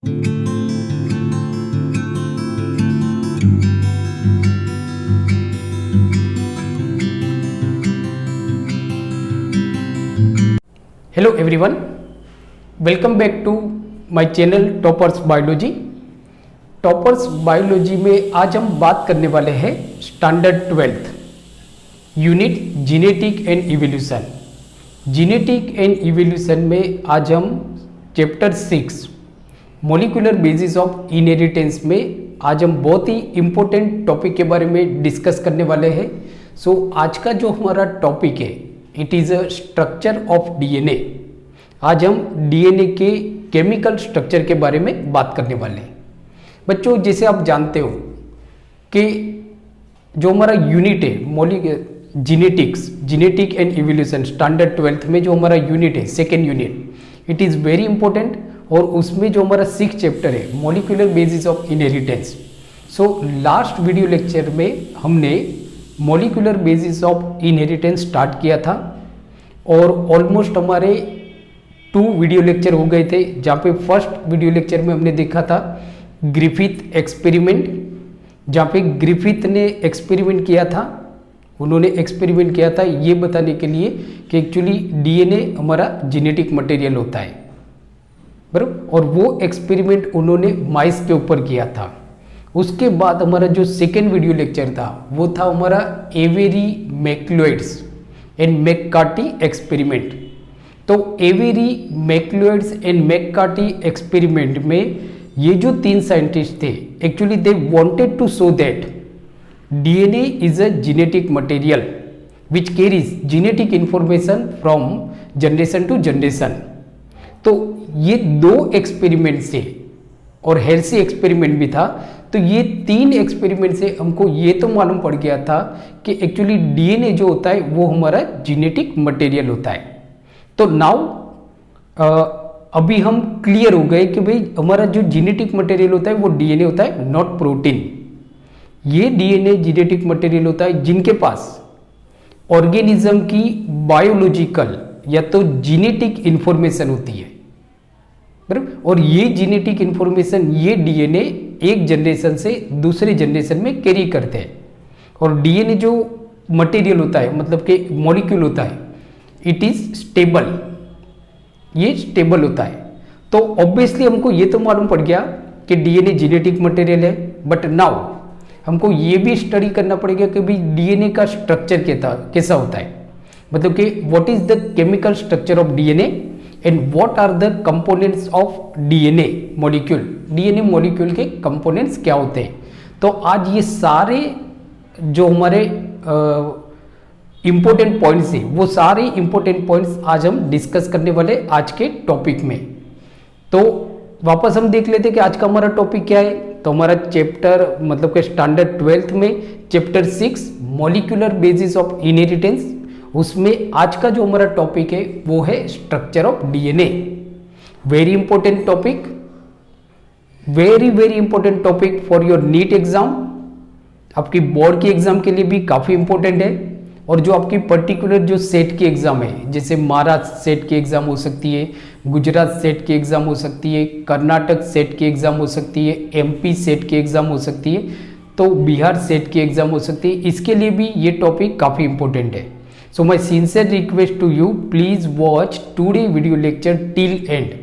Hello everyone, welcome back to my channel toppers biology. Toppers biology में आज हम बात करने वाले हैं standard 12th unit genetic and evolution. Genetic and evolution में आज हम chapter 6 molecular basis of inheritance में आज हम बहुत ही इम्पोर्टेंट टॉपिक के बारे में डिस्कस करने वाले हैं। सो आज का जो हमारा टॉपिक है it is a structure of DNA. आज हम डीएनए के केमिकल स्ट्रक्चर के बारे में बात करने वाले हैं। बच्चों, जैसे आप जानते हो कि जो हमारा यूनिट है genetic and evolution standard 12th में जो हमारा यूनिट है second unit, it is very important. और उसमें जो हमारा 6th चैप्टर है molecular basis of inheritance. So last video lecture में हमने molecular basis of inheritance start किया था और ऑलमोस्ट हमारे 2 वीडियो लेक्चर हो गए थे, जहाँ पे फर्स्ट वीडियो लेक्चर में हमने देखा था ग्रिफिथ एक्सपेरिमेंट, जहाँ पे ग्रिफिथ ने एक्सपेरिमेंट किया था। उन्होंने एक्सपेरिमेंट किया था ये बताने के लिए कि एक्चुअली डीएनए हमारा जेनेटिक मटेरियल होता है, बराबर। और वो एक्सपेरिमेंट उन्होंने माइस के ऊपर किया था। उसके बाद हमारा जो सेकेंड वीडियो लेक्चर था वो था हमारा Avery MacLeod's and McCarty experiment. तो Avery MacLeod's and McCarty experiment में ये जो 3 साइंटिस्ट थे actually they wanted to show that DNA is a genetic material which carries genetic information from generation to generation. तो ये 2 एक्सपेरिमेंट से और Halsey experiment भी था। तो ये 3 एक्सपेरिमेंट से हमको ये तो मालूम पड़ गया था कि एक्चुअली डीएनए जो होता है वो हमारा जेनेटिक मटेरियल होता है। तो नाउ अभी हम क्लियर हो गए कि भाई हमारा जो जेनेटिक मटेरियल होता है वो डीएनए होता है, नॉट प्रोटीन। ये डीएनए जेनेटिक मटेरियल होता है जिनके पास ऑर्गेनिज्म की बायोलॉजिकल या तो जेनेटिक इंफॉर्मेशन होती है, बराबर। और ये जेनेटिक इंफॉर्मेशन ये डीएनए एक जनरेशन से दूसरे जनरेशन में कैरी करते हैं। और डीएनए जो मटेरियल होता है मतलब कि मॉलिक्यूल होता है इट इज स्टेबल, ये स्टेबल होता है। तो ऑब्वियसली हमको ये तो मालूम पड़ गया कि डीएनए जेनेटिक मटेरियल है, बट नाउ हमको ये भी स्टडी करना पड़ेगा कि भाई डीएनए का स्ट्रक्चर कैसा होता है, मतलब कि what is the chemical structure of DNA and what are the components of DNA molecule. DNA molecule के कंपोनेंट्स क्या होते हैं। तो आज ये सारे जो हमारे इंपॉर्टेंट पॉइंट्स हैं वो सारे इंपॉर्टेंट पॉइंट्स आज हम डिस्कस करने वाले आज के टॉपिक में। तो वापस हम देख लेते हैं कि आज का हमारा टॉपिक क्या है। तो हमारा चैप्टर मतलब कि स्टैंडर्ड 12th में chapter 6 molecular basis of inheritance, उसमें आज का जो हमारा टॉपिक है वो है structure of DNA. Very important topic, very important topic for your NEET exam. आपकी बोर्ड की एग्जाम के लिए भी काफ़ी इंपॉर्टेंट है। और जो आपकी पर्टिकुलर जो सेट की एग्जाम है, जैसे महाराष्ट्र सेट की एग्जाम हो सकती है, गुजरात सेट की एग्जाम हो सकती है, कर्नाटक सेट की एग्जाम हो सकती है, एमपी सेट की एग्जाम हो सकती है, तो बिहार सेट की एग्जाम हो सकती है। इसके लिए भी ये टॉपिक काफ़ी इंपॉर्टेंट है। So my sincere request to you, please watch today video lecture till end.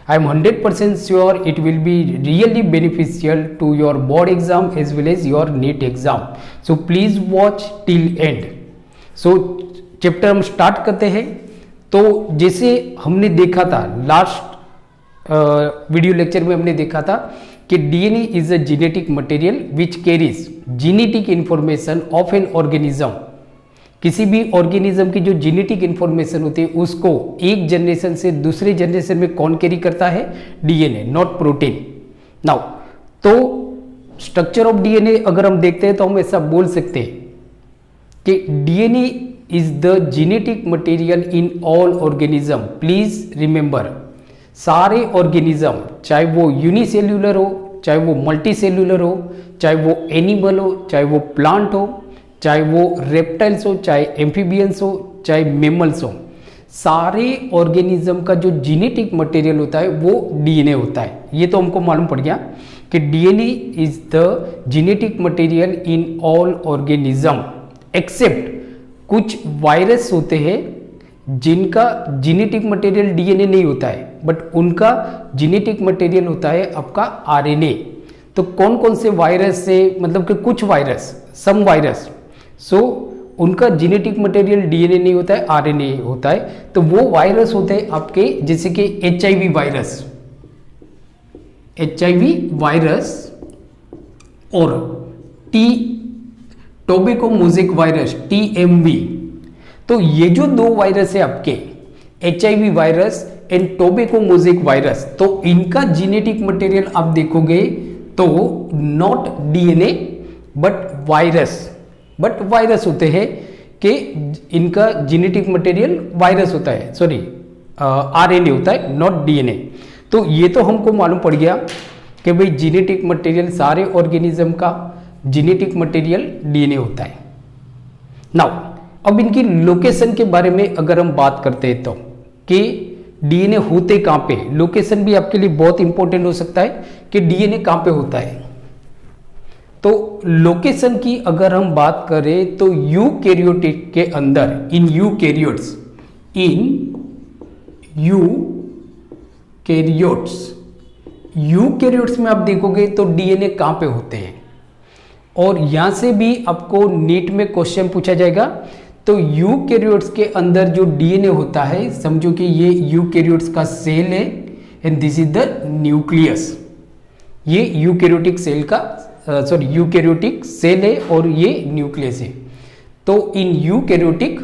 I am 100% sure it will be really beneficial to your board exam as well as your NEET exam. So please watch till end. So chapter हम start करते हैं। तो जैसे हमने देखा था last video lecture में हमने देखा था कि DNA is a genetic material which carries genetic information of an organism. किसी भी ऑर्गेनिज्म की जो जेनेटिक इंफॉर्मेशन होती है उसको एक जनरेशन से दूसरे जनरेशन में कौन कैरी करता है, डीएनए, नॉट प्रोटीन। नाउ तो स्ट्रक्चर ऑफ डीएनए अगर हम देखते हैं तो हम ऐसा बोल सकते हैं कि DNA is the genetic material in all organism. Please remember, सारे ऑर्गेनिज्म चाहे वो यूनिसेल्यूलर हो, चाहे वो मल्टीसेल्यूलर हो, चाहे वो एनिमल हो, चाहे वो प्लांट हो, चाहे वो रेप्टाइल्स हो, चाहे एम्फीबियंस हो, चाहे मेमल्स हो, सारे ऑर्गेनिज्म का जो जेनेटिक मटेरियल होता है वो डीएनए होता है। ये तो हमको मालूम पड़ गया कि DNA is the genetic material in all organism except कुछ वायरस होते हैं जिनका जेनेटिक मटेरियल डीएनए नहीं होता है, बट उनका जेनेटिक मटेरियल होता है आपका आरएनए। तो कौन कौन से वायरस से, मतलब कि कुछ वायरस, सम वायरस, सो उनका जेनेटिक मटेरियल डीएनए नहीं होता है, आरएनए होता है। तो वो वायरस होते हैं आपके, जैसे कि एचआईवी वायरस, और टोबैको वायरस टीएमवी। तो ये जो दो वायरस है आपके, HIV virus and tobacco virus, तो इनका जेनेटिक मटेरियल आप देखोगे तो नॉट डीएनए बट वायरस होते हैं कि इनका जेनेटिक मटेरियल वायरस होता है, सॉरी आरएनए होता है, नॉट डीएनए। तो ये तो हमको मालूम पड़ गया कि भाई जेनेटिक मटेरियल, सारे ऑर्गेनिज्म का जेनेटिक मटेरियल डीएनए होता है। नाउ अब इनकी लोकेशन के बारे में अगर हम बात करते हैं तो कि डीएनए होते कहाँ पे, लोकेशन भी आपके लिए बहुत इंपॉर्टेंट हो सकता है कि डीएनए कहाँ पे होता है। तो लोकेशन की अगर हम बात करें तो यूकैरियोटिक के अंदर, इन यूकैरियोट्स में आप देखोगे तो डीएनए कहाँ पे होते हैं। और यहां से भी आपको नीट में क्वेश्चन पूछा जाएगा। तो यूकैरियोट्स के अंदर जो डीएनए होता है, समझो कि ये यूकैरियोट्स का सेल है and this is the nucleus. ये यूकैरियोटिक सेल है और ये न्यूक्लियस है। तो in eukaryotic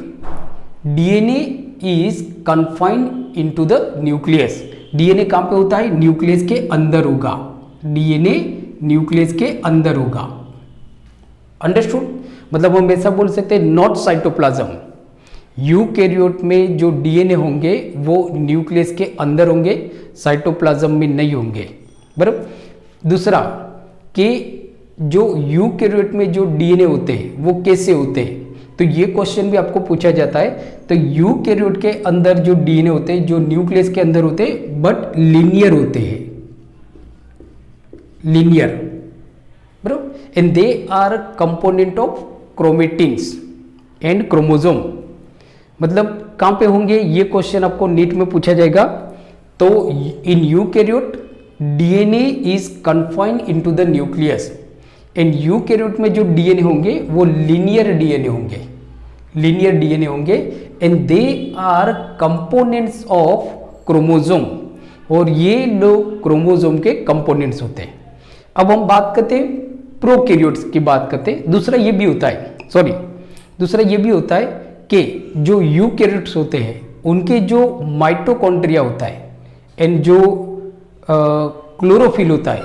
DNA is confined into the nucleus. DNA कहां पे होता है? न्यूक्लियस के अंदर होगा। डीएनए न्यूक्लियस के अंदर होगा। अंडरस्टूड? मतलब हम ऐसा बोल सकते हैं नॉट साइटोप्लाज्म। यूकैरियोट में जो डीएनए होंगे वो न्यूक्लियस के अंदर होंगे, साइटोप्लाज्म में नहीं होंगे। बराबर। दूसरा कि जो यूकैरियोट में जो डीएनए होते हैं वो कैसे होते हैं, तो ये क्वेश्चन भी आपको पूछा जाता है। तो यूकैरियोट के अंदर जो डीएनए होते हैं, जो न्यूक्लियस के अंदर होते हैं, बट लीनियर होते हैं, लीनियर। बराबर। And they are component of chromatins and chromosome. मतलब कहां पे होंगे, ये क्वेश्चन आपको नीट में पूछा जाएगा। तो in eukaryote DNA is confined into the nucleus and eukaryote में जो डीएनए होंगे वो लीनियर डीएनए होंगे, लीनियर डीएनए होंगे and they are components of chromosome. और ये लोग क्रोमोसोम के कंपोनेंट्स होते हैं। अब हम बात करते हैं प्रोकैरियोट्स की बात करते हैं। दूसरा ये भी होता है कि जो यूकैरियोट्स होते हैं उनके जो माइटोकॉन्ड्रिया होता है एंड जो क्लोरोफिल होता है,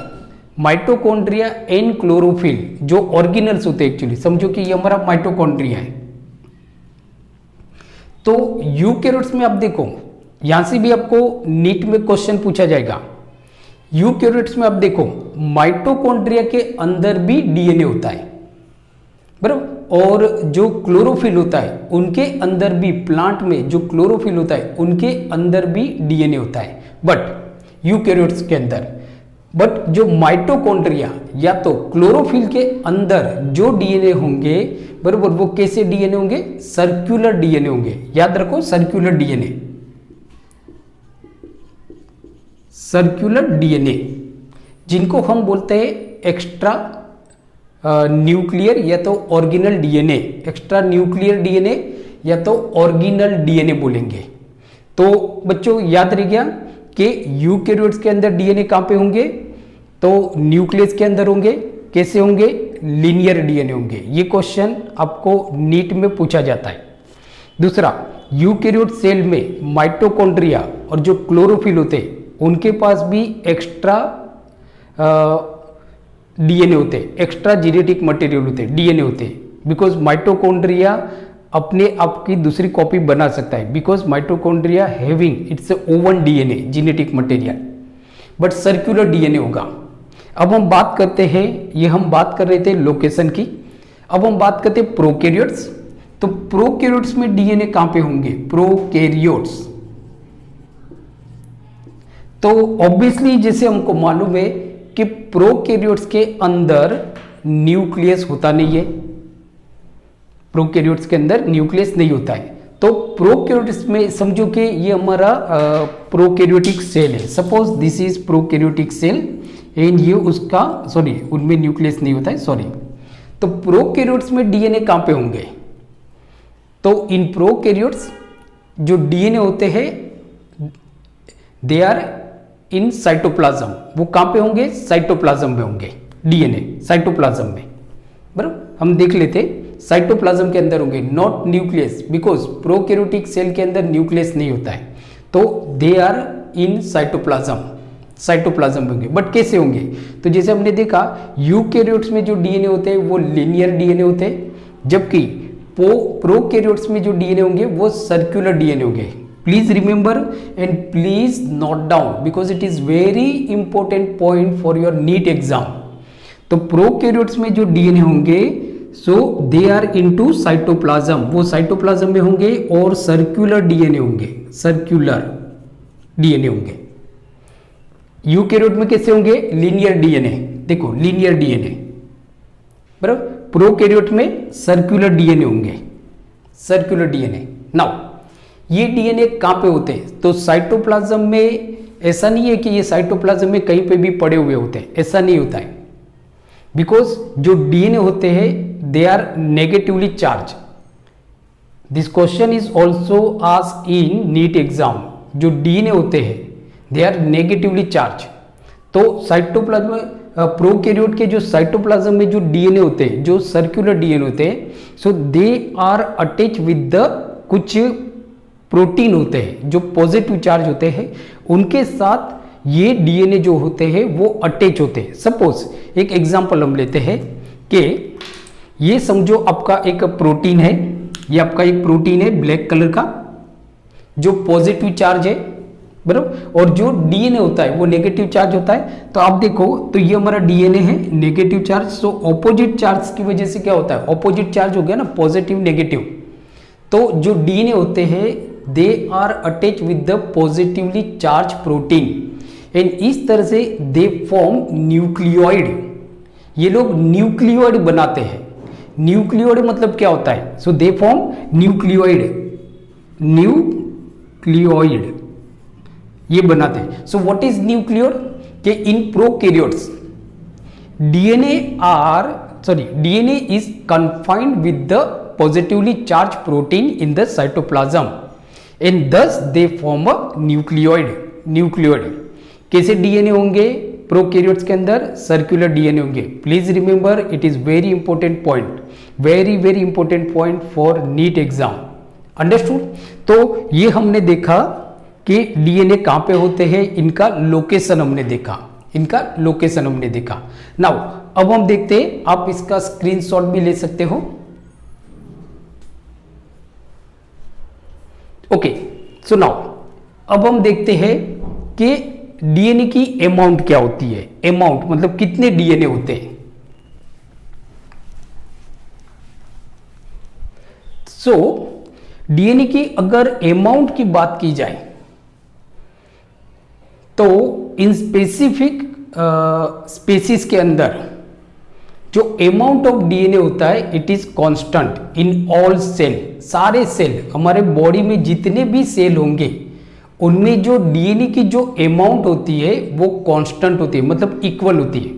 माइटोकॉन्ड्रिया एंड क्लोरोफिल जो ऑर्गेनल्स होते हैं, एक्चुअली समझो कि ये हमारा माइटोकॉन्ड्रिया है। तो यूकैरियोट्स में आप देखो, यहां से भी आपको नीट में क्वेश्चन पूछा जाएगा। यूकैरियोट्स में आप देखो माइटोकॉन्ड्रिया के अंदर भी डीएनए होता है, बराबर। और जो क्लोरोफिल होता है उनके अंदर भी, प्लांट में जो क्लोरोफिल होता है उनके अंदर भी डीएनए होता है, बट यूकैरियोट्स के अंदर। बट जो माइटोकॉन्ड्रिया या तो क्लोरोफिल के अंदर जो डीएनए होंगे, बराबर, वो कैसे डीएनए होंगे? सर्कुलर डीएनए होंगे। याद रखो, सर्कुलर डीएनए, सर्कुलर डीएनए, जिनको हम बोलते हैं एक्स्ट्रा न्यूक्लियर या तो organelle DNA, extra nuclear DNA या तो ऑर्गेनल डीएनए बोलेंगे। तो बच्चों याद रह गया कि यूकैरियोट्स के अंदर डीएनए कहां पे होंगे? तो न्यूक्लियस के अंदर होंगे। कैसे होंगे? लीनियर डीएनए होंगे। ये क्वेश्चन आपको नीट में पूछा जाता है। दूसरा, यूकैरियोट सेल में माइटोकॉन्ड्रिया और जो क्लोरोफिल होते हैं उनके पास भी एक्स्ट्रा डीएनए होते हैं, एक्स्ट्रा जेनेटिक मटेरियल होते हैं, डीएनए होते हैं। बिकॉज माइटोकॉन्ड्रिया अपने आप की दूसरी कॉपी बना सकता है, because mitochondria having its oven DNA genetic material, but circular DNA होगा। अब हम बात करते हैं, ये हम बात कर रहे थे लोकेशन की। अब हम बात करते हैं प्रोकैरियोट्स। तो प्रोकैरियोट्स में डीएनए कहां पे होंगे? प्रोकैरियोट्स। तो ऑब्वियसली जैसे हमको मालूम है कि प्रोकैरियोट्स के अंदर न्यूक्लियस होता नहीं है, प्रोकैरियोट्स के अंदर न्यूक्लियस नहीं होता है। तो प्रोकैरियोट्स में समझो कि ये हमारा प्रोकैरियोटिक सेल है, suppose this is prokaryotic cell and ये उसका, सॉरी उनमें न्यूक्लियस नहीं होता है, सॉरी। तो प्रोकैरियोट्स में डीएनए कहां पे होंगे? तो इन प्रोकैरियोट्स जो डीएनए होते हैं दे आर इन साइटोप्लाज्म। वो कहां पे होंगे? साइटोप्लाज्म में होंगे, डीएनए साइटोप्लाज्म में, बराबर। हम देख लेते, साइटोप्लाज्म के अंदर होंगे, not nucleus, because prokaryotic cell के अंदर न्यूक्लियस नहीं होता है। तो they are in cytoplasm, cytoplasm में होंगे। बट कैसे होंगे? तो जैसे हमने देखा यूकैरियोट्स में जो डीएनए होते हैं वो लीनियर डीएनए होते हैं, जबकि प्रोकैरियोट्स में जो डीएनए होंगे वो सर्कुलर डीएनए होंगे। Please remember and please note down because it is very important point for your NEET exam. तो प्रोकैरियोट्स में जो डीएनए होंगे so they are into cytoplasm, वो साइटोप्लाज्म में होंगे और सर्कुलर डीएनए होंगे, सर्कुलर डीएनए होंगे। यूकैरियोट में कैसे होंगे? लीनियर डीएनए, देखो लीनियर डीएनए, बराबर। प्रोकैरियोट में सर्कुलर डीएनए होंगे, सर्कुलर डीएनए। नाउ ये डीएनए कहां पे होते हैं? तो साइटोप्लाज्म में ऐसा नहीं है कि ये साइटोप्लाज्म में कहीं पे भी पड़े हुए होते हैं, ऐसा नहीं होता है, बिकॉज जो डीएनए होते हैं they are negatively charge. This question is also asked in NEET exam. जो डीएनए होते हैं दे आर नेगेटिवली चार्ज। तो साइटोप्लाज्म प्रोकैरियोट के जो साइटोप्लाज्म में जो डीएनए होते हैं, जो सर्कुलर डीएनए होते हैं, so they are attach with the कुछ प्रोटीन होते हैं जो पॉजिटिव चार्ज होते हैं, उनके साथ ये डीएनए जो होते हैं वो अटैच होते हैं। सपोज एक एग्जांपल हम लेते हैं कि ये समझो आपका एक प्रोटीन है, ये आपका एक प्रोटीन है ब्लैक कलर का जो पॉजिटिव चार्ज है, बराबर, और जो डीएनए होता है वो नेगेटिव चार्ज होता है। तो आप देखो तो ये हमारा डीएनए है negative charge, so opposite charge की वजह से क्या होता है? ऑपोजिट चार्ज हो गया ना, पॉजिटिव नेगेटिव। तो जो डीएनए होते हैं they are attach with the positively charge protein and इस तरह से दे फॉर्म न्यूक्लियोइड। ये लोग न्यूक्लियोइड बनाते हैं। न्यूक्लियोइड मतलब क्या होता है? So they form nucleoid, nucleoid ये बनाते हैं। So what is nucleoid? के in prokaryotes DNA is confined with the positively charged protein in the cytoplasm and thus they form a nucleoid। कैसे डीएनए होंगे प्रोकैरियोट्स के अंदर? सर्कुलर डीएनए होंगे। Please remember it is very important point, very very important point for NEET exam. Understood? तो ये हमने देखा कि डीएनए कहां पे होते हैं, इनका लोकेशन हमने देखा, इनका लोकेशन हमने देखा। नाउ अब हम देखते हैं, आप इसका स्क्रीनशॉट भी ले सकते हो। ओके, सो नाउ अब हम देखते हैं कि डीएनए की अमाउंट क्या होती है। अमाउंट मतलब कितने डीएनए होते हैं। सो डीएनए की अगर अमाउंट की बात की जाए तो इन स्पेसिफिक स्पेसीज के अंदर जो अमाउंट ऑफ डीएनए होता है it is constant in all cell. सारे सेल, हमारे बॉडी में जितने भी सेल होंगे उनमें जो डीएनए की जो अमाउंट होती है वो कांस्टेंट होती है, मतलब इक्वल होती है।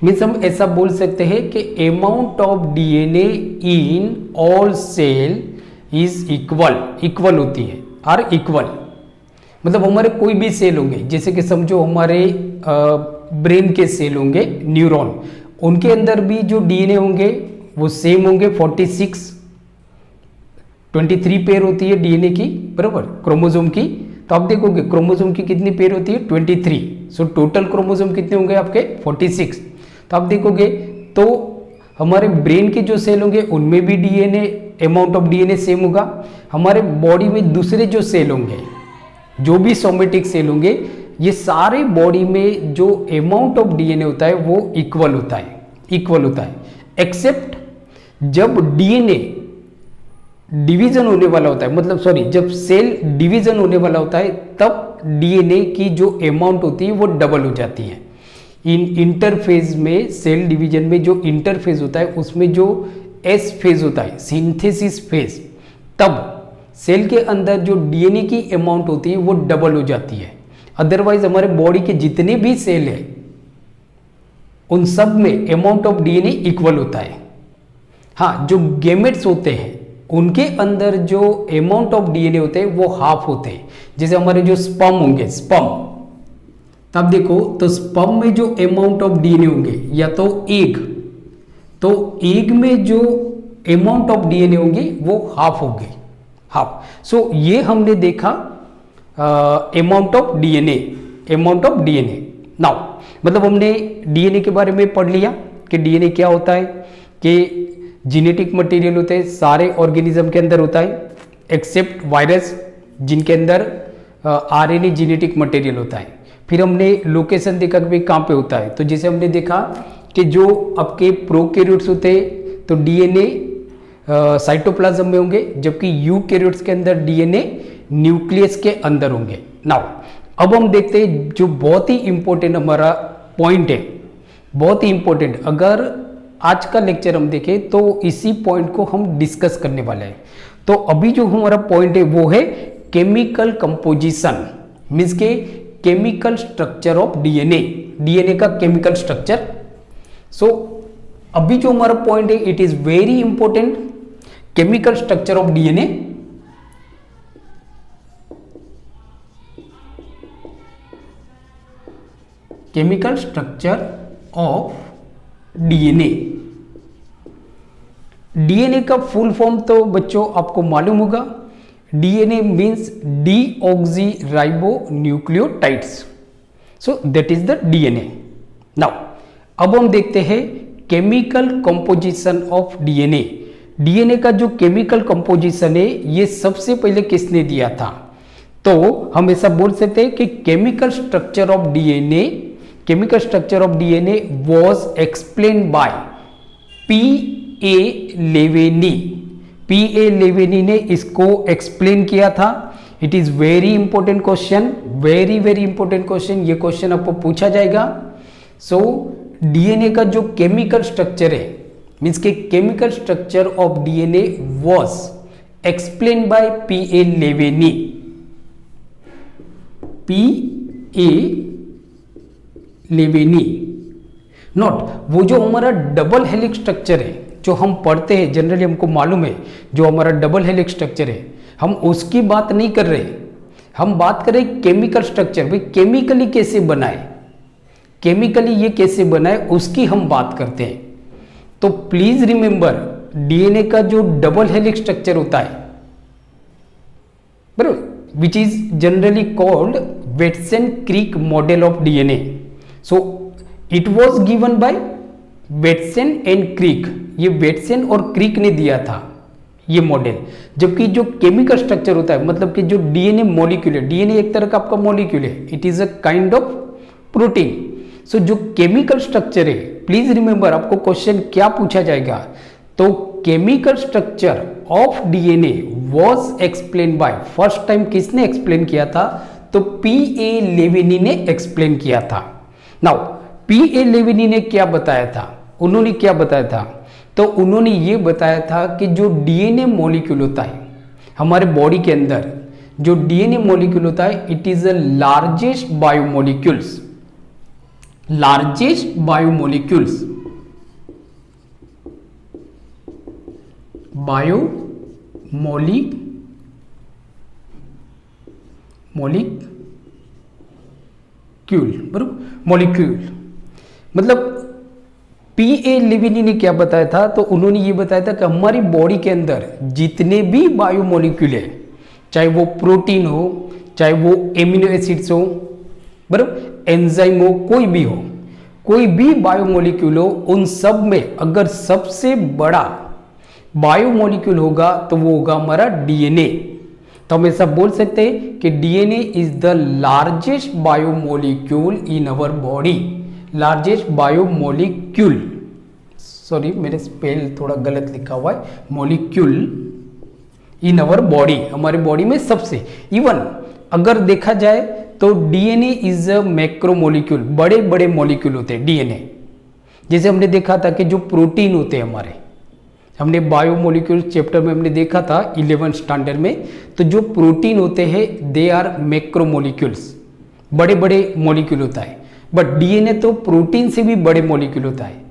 मीन्स हम ऐसा बोल सकते हैं कि amount of DNA in all cell is equal होती है, आर इक्वल। मतलब हमारे कोई भी सेल होंगे, जैसे कि समझो हमारे ब्रेन के सेल होंगे, न्यूरॉन, उनके अंदर भी जो डीएनए होंगे वो सेम होंगे। 23 पेयर होती है डीएनए की, बराबर, क्रोमोसोम की। तो आप देखोगे क्रोमोसोम की कितनी पेयर होती है? 23। सो टोटल क्रोमोसोम कितने होंगे आपके? 46। तो आप देखोगे तो हमारे ब्रेन के जो सेल होंगे उनमें भी DNA amount of DNA same होगा। हमारे बॉडी में दूसरे जो सेल होंगे, जो भी सोमेटिक सेल होंगे, ये सारे बॉडी में जो अमाउंट ऑफ डीएनए होता है वो इक्वल होता है, एक्सेप्ट जब डिवीजन होने वाला होता है, मतलब सॉरी, जब सेल डिवीजन होने वाला होता है तब डीएनए की जो अमाउंट होती है वो डबल हो जाती है। इन इंटरफेज में, सेल डिवीजन में जो इंटरफेज होता है उसमें जो एस फेज होता है, सिंथेसिस फेज, तब सेल के अंदर जो डीएनए की अमाउंट होती है वो डबल हो जाती है। अदरवाइज हमारे बॉडी के जितने भी सेल है उन सब में अमाउंट ऑफ डीएनए इक्वल होता है। हाँ, जो गेमेट्स होते हैं उनके अंदर जो अमाउंट ऑफ डीएनए होते हैं वो हाफ होते हैं। जैसे हमारे जो स्पर्म होंगे, स्पर्म, तब देखो तो स्पर्म में जो अमाउंट ऑफ डीएनए होंगे, या तो एग, तो एग में जो अमाउंट ऑफ डीएनए होंगे वो हाफ होंगे, हाफ। सो ये हमने देखा amount of DNA, amount of DNA. Now मतलब हमने डीएनए के बारे में पढ़ लिया कि डीएनए क्या होता है, कि जेनेटिक मटेरियल होते हैं, सारे ऑर्गेनिज्म के अंदर होता है एक्सेप्ट वायरस जिनके अंदर आरएनए जेनेटिक मटेरियल होता है। फिर हमने लोकेशन देखा कि कहाँ पे होता है, तो जैसे हमने देखा कि जो आपके प्रोकैरियोट्स होते हैं तो डीएनए साइटोप्लाज्म में होंगे, जबकि यूकैरियोट्स के अंदर डीएनए न्यूक्लियस के अंदर होंगे। नाउ अब हम देखते हैं जो बहुत ही इंपॉर्टेंट हमारा पॉइंट है, बहुत ही इंपॉर्टेंट, अगर आज का लेक्चर हम देखें तो इसी पॉइंट को हम डिस्कस करने वाले हैं। तो अभी जो हमारा पॉइंट है वो है केमिकल कंपोजिशन, मीन्स के chemical structure of DNA, DNA का केमिकल स्ट्रक्चर। सो अभी जो हमारा पॉइंट है it is very important, chemical structure of DNA. Chemical structure of DNA. DNA का फुल फॉर्म तो बच्चों आपको मालूम होगा, DNA means deoxyribonucleotides, so that is the DNA. Now अब हम देखते हैं chemical composition of DNA. DNA का जो केमिकल कंपोजिशन है ये सबसे पहले किसने दिया था, तो हम ऐसा बोल सकते हैं कि chemical structure of DNA, chemical structure of DNA was explained by P A. Levene. P A. Levene ने इसको एक्सप्लेन किया था। It is very important question, very very important question, ये क्वेश्चन आपको पूछा जाएगा। सो डीएनए का जो केमिकल स्ट्रक्चर है, मीन्स के chemical structure of DNA was explain by P A. Levene. P A. Levene, not वो जो हमारा डबल हेलिक्स स्ट्रक्चर है जो हम पढ़ते हैं जनरली, हमको मालूम है जो हमारा डबल हेलिक्स स्ट्रक्चर है, हम उसकी बात नहीं कर रहे, हम बात कर रहे केमिकल स्ट्रक्चर। भाई केमिकली कैसे बनाए, केमिकली ये कैसे बनाए उसकी हम बात करते हैं। तो प्लीज रिमेंबर डीएनए का जो डबल हेलिक्स स्ट्रक्चर होता है, बराबर, which is generally called Watson Crick model of DNA. So it was given by Watson and Crick, ये वेट्सन और क्रिक ने दिया था ये मॉडल। जबकि जो केमिकल स्ट्रक्चर होता है, मतलब कि जो डीएनए मॉलिक्यूल है, डीएनए एक तरह का आपका मॉलिक्यूल है, it is a kind of protein. So जो केमिकल स्ट्रक्चर है, प्लीज रिमेंबर आपको क्वेश्चन क्या पूछा जाएगा, तो chemical structure of DNA was explain by, first time किसने एक्सप्लेन किया था, तो पी.ए. लेवेनी ने एक्सप्लेन किया था। Now PA. लेवेनी ने क्या बताया था, उन्होंने क्या बताया था, तो उन्होंने ये बताया था कि जो डीएनए मॉलिक्यूल होता है हमारे बॉडी के अंदर, जो डीएनए मॉलिक्यूल होता है it is the largest biomolecules, largest biomolecules, molecule, बराबर, मॉलिक्यूल। मतलब पी.ए. लेवेनी ने क्या बताया था, तो उन्होंने ये बताया था कि हमारी बॉडी के अंदर जितने भी बायोमोलिक्यूल है, चाहे वो प्रोटीन हो, चाहे वो एमिनो एसिड्स हो, बराबर, एंजाइम हो, कोई भी बायोमोलिक्यूल हो, उन सब में अगर सबसे बड़ा बायोमोलिक्यूल होगा तो वो होगा हमारा डीएनए। तो हम ऐसा बोल सकते हैं कि DNA is the largest biomolecule in our body, largest biomolecule, sorry मेरे स्पेल थोड़ा गलत लिखा हुआ है, मॉलिक्यूल इन अवर बॉडी, हमारे बॉडी में सबसे। इवन अगर देखा जाए तो डीएनए इज अ मैक्रोमोलिक्यूल, बड़े बड़े मॉलिक्यूल होते हैं डीएनए। जैसे हमने देखा था कि जो प्रोटीन होते हैं हमारे, हमने बायोमोलिक्यूल चैप्टर में हमने देखा था 11th स्टैंडर्ड में, तो जो प्रोटीन होते हैं दे आर मैक्रोमोलिक्यूल्स, बड़े बड़े मॉलिक्यूल होता है। बट डीएनए तो प्रोटीन से भी बड़े मॉलिक्यूल होता है।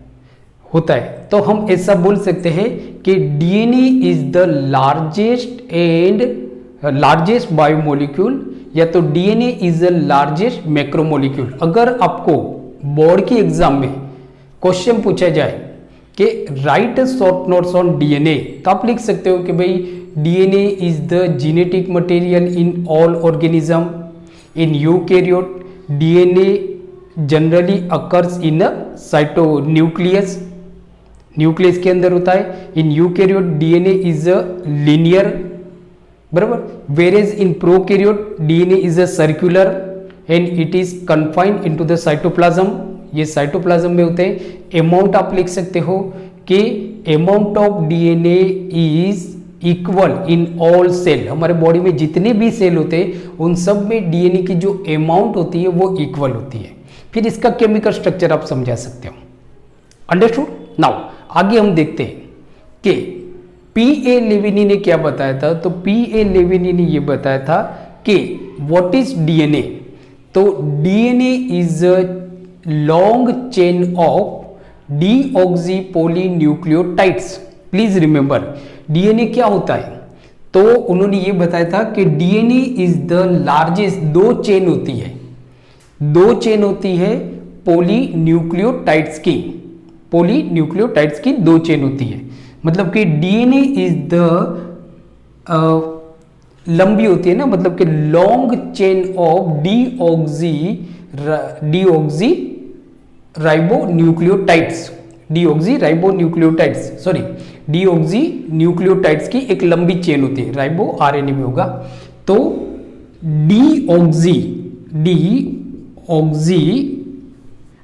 तो हम ऐसा बोल सकते हैं कि DNA is the largest biomolecule, या तो DNA is the largest macromolecule. अगर आपको बोर्ड की एग्जाम में क्वेश्चन पूछा जाए कि write short notes on DNA, तो आप लिख सकते हो कि भाई DNA is the genetic material in all organism. In eukaryote DNA generally occurs in a cytonucleus, nucleus के अंदर होता है। In eukaryote DNA is a linear, बराबर। Whereas in prokaryote DNA is a circular and it is confined into the cytoplasm, ये cytoplasm में होते हैं। Amount आप लिख सकते हो कि amount of DNA is equal in all cell, हमारे बॉडी में जितने भी सेल होते हैं उन सब में डीएनए की जो अमाउंट होती है वो इक्वल होती है। फिर इसका केमिकल स्ट्रक्चर आप समझा सकते हो। अंडरस्टूड? नाउ आगे हम देखते हैं कि पी.ए. लेविनी ने क्या बताया था। तो पी.ए. लेविनी ने ये बताया था कि व्हाट इज डीएनए। तो DNA is a long chain of deoxy polynucleotides. Please remember DNA क्या होता है। तो उन्होंने ये बताया था कि डीएनए इज द लार्जेस्ट, दो चेन होती है पॉलीन्यूक्लियोटाइड्स की दो चेन होती है। मतलब कि डीएनए इज द लंबी होती है ना, मतलब कि long chain of deoxy nucleotides की एक लंबी चेन होती है, राइबो आरएनए में होगा। तो deoxy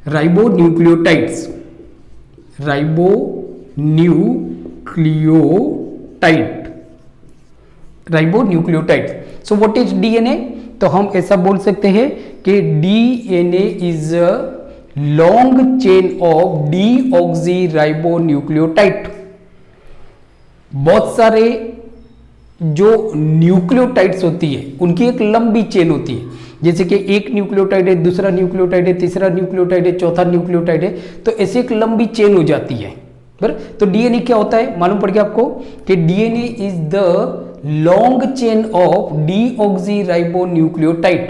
ribonucleotides, so what is DNA. तो हम ऐसा बोल सकते हैं कि DNA is a long chain of deoxy ribonucleotide. बहुत सारे जो न्यूक्लियोटाइड्स होती है उनकी एक लंबी चेन होती है, जैसे कि एक न्यूक्लियोटाइड है, दूसरा न्यूक्लियोटाइड है, तीसरा न्यूक्लियोटाइड है, चौथा न्यूक्लियोटाइड है, तो ऐसे एक लंबी चेन हो जाती है। बराबर। तो डीएनए क्या होता है मालूम पड़ गया आपको कि DNA is the long chain of deoxy ribonucleotide.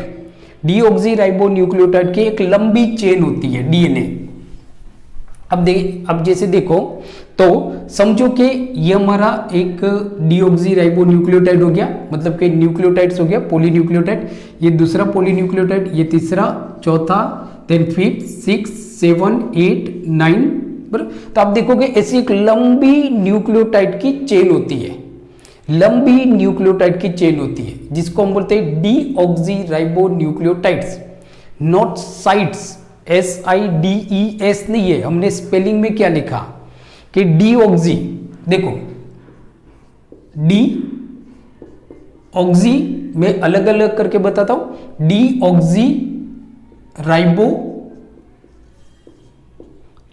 Deoxy ribonucleotide की एक लंबी चेन होती है डीएनए। अब जैसे देखो तो समझो कि ये हमारा एक डीऑक्सी राइबोन्यूक्लियोटाइड हो गया, मतलब कि न्यूक्लियोटाइड्स हो गया पॉलीन्यूक्लियोटाइड, ये दूसरा पॉलीन्यूक्लियोटाइड, ये तीसरा, चौथा, then 5th 6th 7th 8th 9th। बराबर। तो आप देखोगे ऐसी एक लंबी न्यूक्लियोटाइड की चेन होती है, जिसको हम बोलते हैं deoxy ribonucleotides, not sites, SIDES नहीं है। हमने स्पेलिंग में क्या लिखा कि डीऑक्सी, देखो डीऑक्सी मैं अलग अलग करके बताता हूं, डीऑक्सी राइबो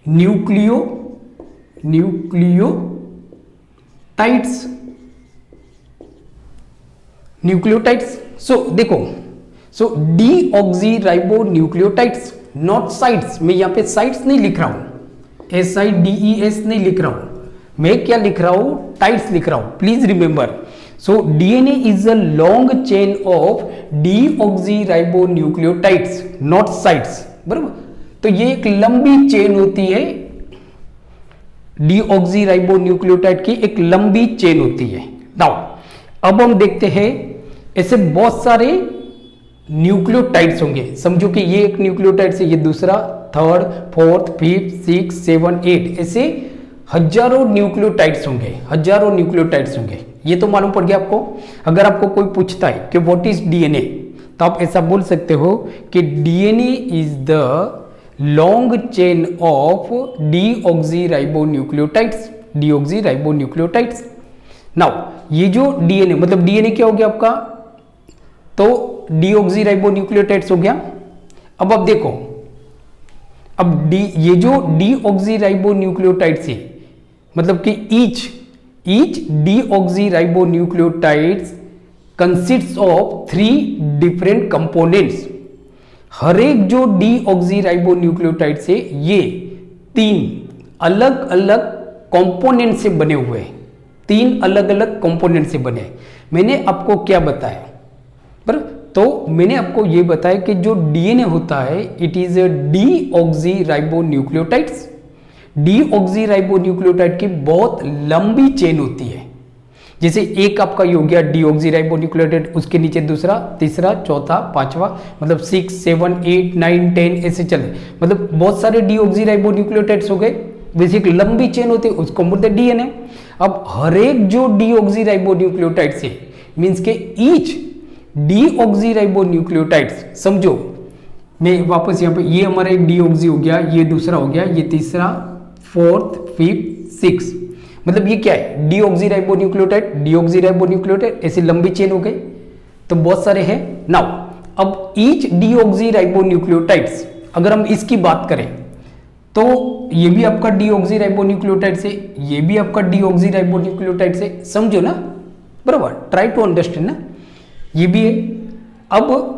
न्यूक्लियोटाइड्स। सो देखो, so deoxyribonucleotides, not sites. मैं यहां पे साइट्स नहीं लिख रहा हूं, SIDES नहीं लिख रहा हूं, मैं क्या लिख रहा हूं, टाइट्स लिख रहा हूं। Please remember, so DNA is a long chain of deoxy ribonucleotides, not sites. बराबर। तो ये एक लंबी चेन होती है, डीऑक्सी राइबोन्यूक्लियोटाइड की एक लंबी चेन होती है। नाउ अब हम देखते हैं ऐसे बहुत सारे न्यूक्लियोटाइड्स होंगे। समझो कि ये एक न्यूक्लियोटाइड से, ये दूसरा, 3rd 4th 5th 6th 7th 8th, ऐसे हजारों न्यूक्लियोटाइड्स होंगे, ये तो मालूम पड़ गया आपको। अगर आपको कोई पूछता है कि व्हाट इज डीएनए, तो आप ऐसा बोल सकते हो कि DNA is the long chain of deoxy ribonucleotides. Now ये जो डीएनए, मतलब डीएनए क्या हो गया आपका, तो डीऑक्सीराइबोन्यूक्लियोटाइड्स हो गया। अब आप देखो, अब ये जो डीऑक्सीराइबोन्यूक्लियोटाइड्स है, मतलब कि each deoxyribonucleotides consists of 3 different components. हर एक जो डीऑक्सीराइबोन्यूक्लियोटाइड्स है ये 3 अलग अलग कंपोनेंट से बने हुए हैं, 3 अलग अलग कंपोनेंट से बने। मैंने आपको क्या बताया, पर तो मैंने आपको ये बताया कि जो डीएनए होता है इट इज डीऑक्सीराइबोन्यूक्लियोटाइड्स। डीऑक्सीराइबोन्यूक्लियोटाइड की बहुत लंबी चेन होती है, जैसे एक आपका ये हो गया डीऑक्सीराइबोन्यूक्लियोटाइड, उसके नीचे दूसरा, तीसरा, चौथा, पांचवा, मतलब 6, 7, 8, 9, 10 ऐसे चले, मतलब बहुत सारे डीऑक्सीराइबोन्यूक्लियोटाइड्स हो गए। वैसे एक लंबी चेन होती है, उसको बोलते हैं डीएनए। अब हर एक जो डीऑक्सीराइबोन्यूक्लियोटाइड्स है मीन्स के ईच डीऑक्सीराइबोन्यूक्लियोटाइड्स, समझो मैं वापस यहाँ पे, ये हमारा एक डीऑक्सी हो गया, ये दूसरा हो गया, ये तीसरा, 4th, 5th, 6th, मतलब ये क्या है डीऑक्सीराइबोन्यूक्लियोटाइड, ऐसी लंबी चेन हो गई, तो बहुत सारे हैं। नाउ अब ईच डीऑक्सीराइबोन्यूक्लियोटाइड्स, अगर हम इसकी बात करें तो ये भी आपका डीऑक्सीराइबोन्यूक्लियोटाइड से, ये भी आपका डीऑक्सीराइबोन्यूक्लियोटाइड से, समझो ना, बराबर, ट्राई टू अंडरस्टैंड ना, ये भी है। अब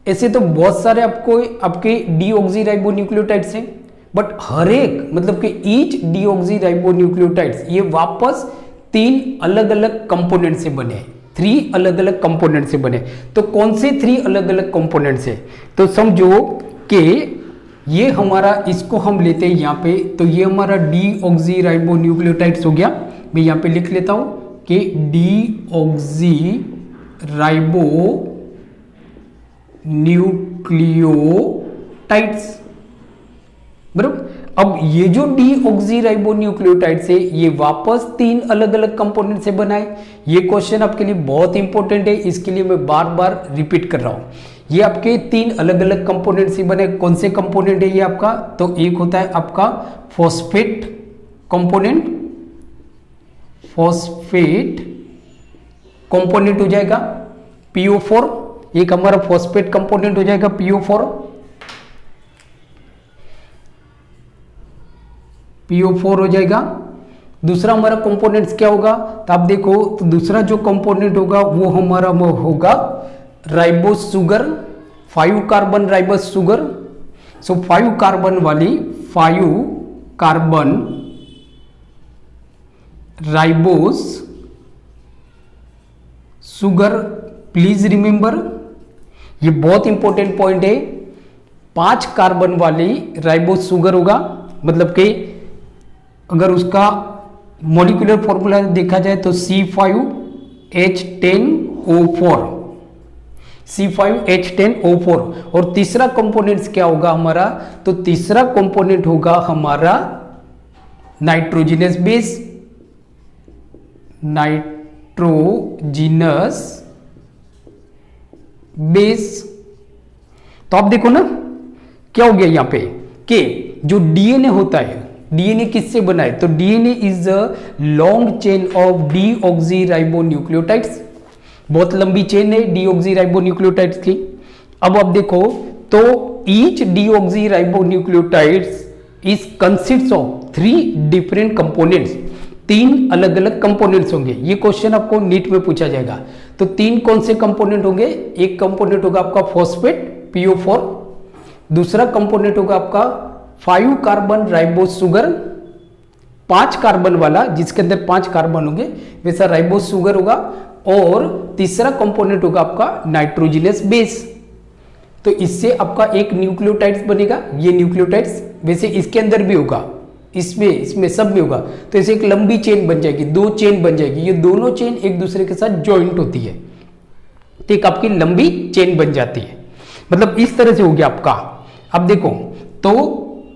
ऐसे तो बहुत सारे आपके डीऑक्सीराइबोन्यूक्लियोटाइड्स हैं, बट हर एक, मतलब कि ईच डीऑक्सीराइबोन्यूक्लियोटाइड्स ये वापस 3 अलग अलग कंपोनेंट से बने, 3 अलग अलग कंपोनेंट से बने। तो कौन से 3 अलग अलग कंपोनेंट से, तो समझो कि ये हमारा, इसको हम लेते हैं यहाँ पे, तो ये हमारा डीऑक्सीराइबोन्यूक्लियोटाइड्स हो गया। मैं यहाँ पे लिख लेता हूं कि डीऑक्सीराइबोन्यूक्लियोटाइड्स, बराबर। अब ये जो डीऑक्सीराइबोन्यूक्लियोटाइड्स है ये वापस 3 अलग अलग कंपोनेंट से बना है। ये क्वेश्चन आपके लिए बहुत इंपॉर्टेंट है, इसके लिए मैं बार बार रिपीट कर रहा हूं। ये आपके 3 अलग अलग कंपोनेंट से बने। कौन से कंपोनेंट है ये आपका, तो एक होता है आपका फॉस्फेट कंपोनेंट, फॉस्फेट कंपोनेंट हो जाएगा PO4, एक हमारा फॉस्फेट कंपोनेंट हो जाएगा PO4 हो जाएगा। दूसरा हमारा कंपोनेंट्स क्या होगा, तो आप देखो, तो दूसरा जो कंपोनेंट होगा वो हमारा होगा ribose sugar, 5 carbon ribose sugar. So 5 carbon वाली 5 carbon ribose sugar, please remember, ये बहुत इंपॉर्टेंट पॉइंट है। 5 कार्बन वाली राइबोस शुगर होगा, मतलब कि अगर उसका मॉलिक्यूलर फॉर्मूला देखा जाए तो C5H10O4, C5H10O4। और तीसरा कंपोनेंट्स क्या होगा हमारा, तो तीसरा कंपोनेंट होगा हमारा नाइट्रोजिनस बेस, नाइट्रोजिनस बेस। तो आप देखो ना क्या हो गया यहां पे कि जो डीएनए होता है, डीएनए किससे बना है, तो DNA is a long chain of deoxyribonucleotides, बहुत लंबी चेन है डीऑक्सीराइबोन्यूक्लियोटाइड्स की। अब आप देखो तो each deoxyribonucleotides is consists of 3 different components, 3 अलग अलग कंपोनेंट्स होंगे। ये क्वेश्चन आपको नीट में पूछा जाएगा। तो 3 कौन से कंपोनेंट होंगे, एक कंपोनेंट होगा आपका फॉस्फेट PO4, दूसरा कंपोनेंट होगा आपका 5 कार्बन राइबोस शुगर, 5 कार्बन वाला जिसके अंदर 5 कार्बन होंगे वैसा राइबोस शुगर होगा, और तीसरा कंपोनेंट होगा आपका नाइट्रोजिनस बेस। तो इससे आपका एक न्यूक्लियोटाइड्स बनेगा, ये न्यूक्लियोटाइड्स वैसे इसके अंदर भी होगा, इसमें सब में होगा। तो ऐसे एक लंबी चेन बन जाएगी, 2 चेन बन जाएगी, ये दोनों चेन एक दूसरे के साथ ज्वाइंट होती है, तो एक आपकी लंबी चेन बन जाती है। मतलब इस तरह से हो गया आपका। अब देखो तो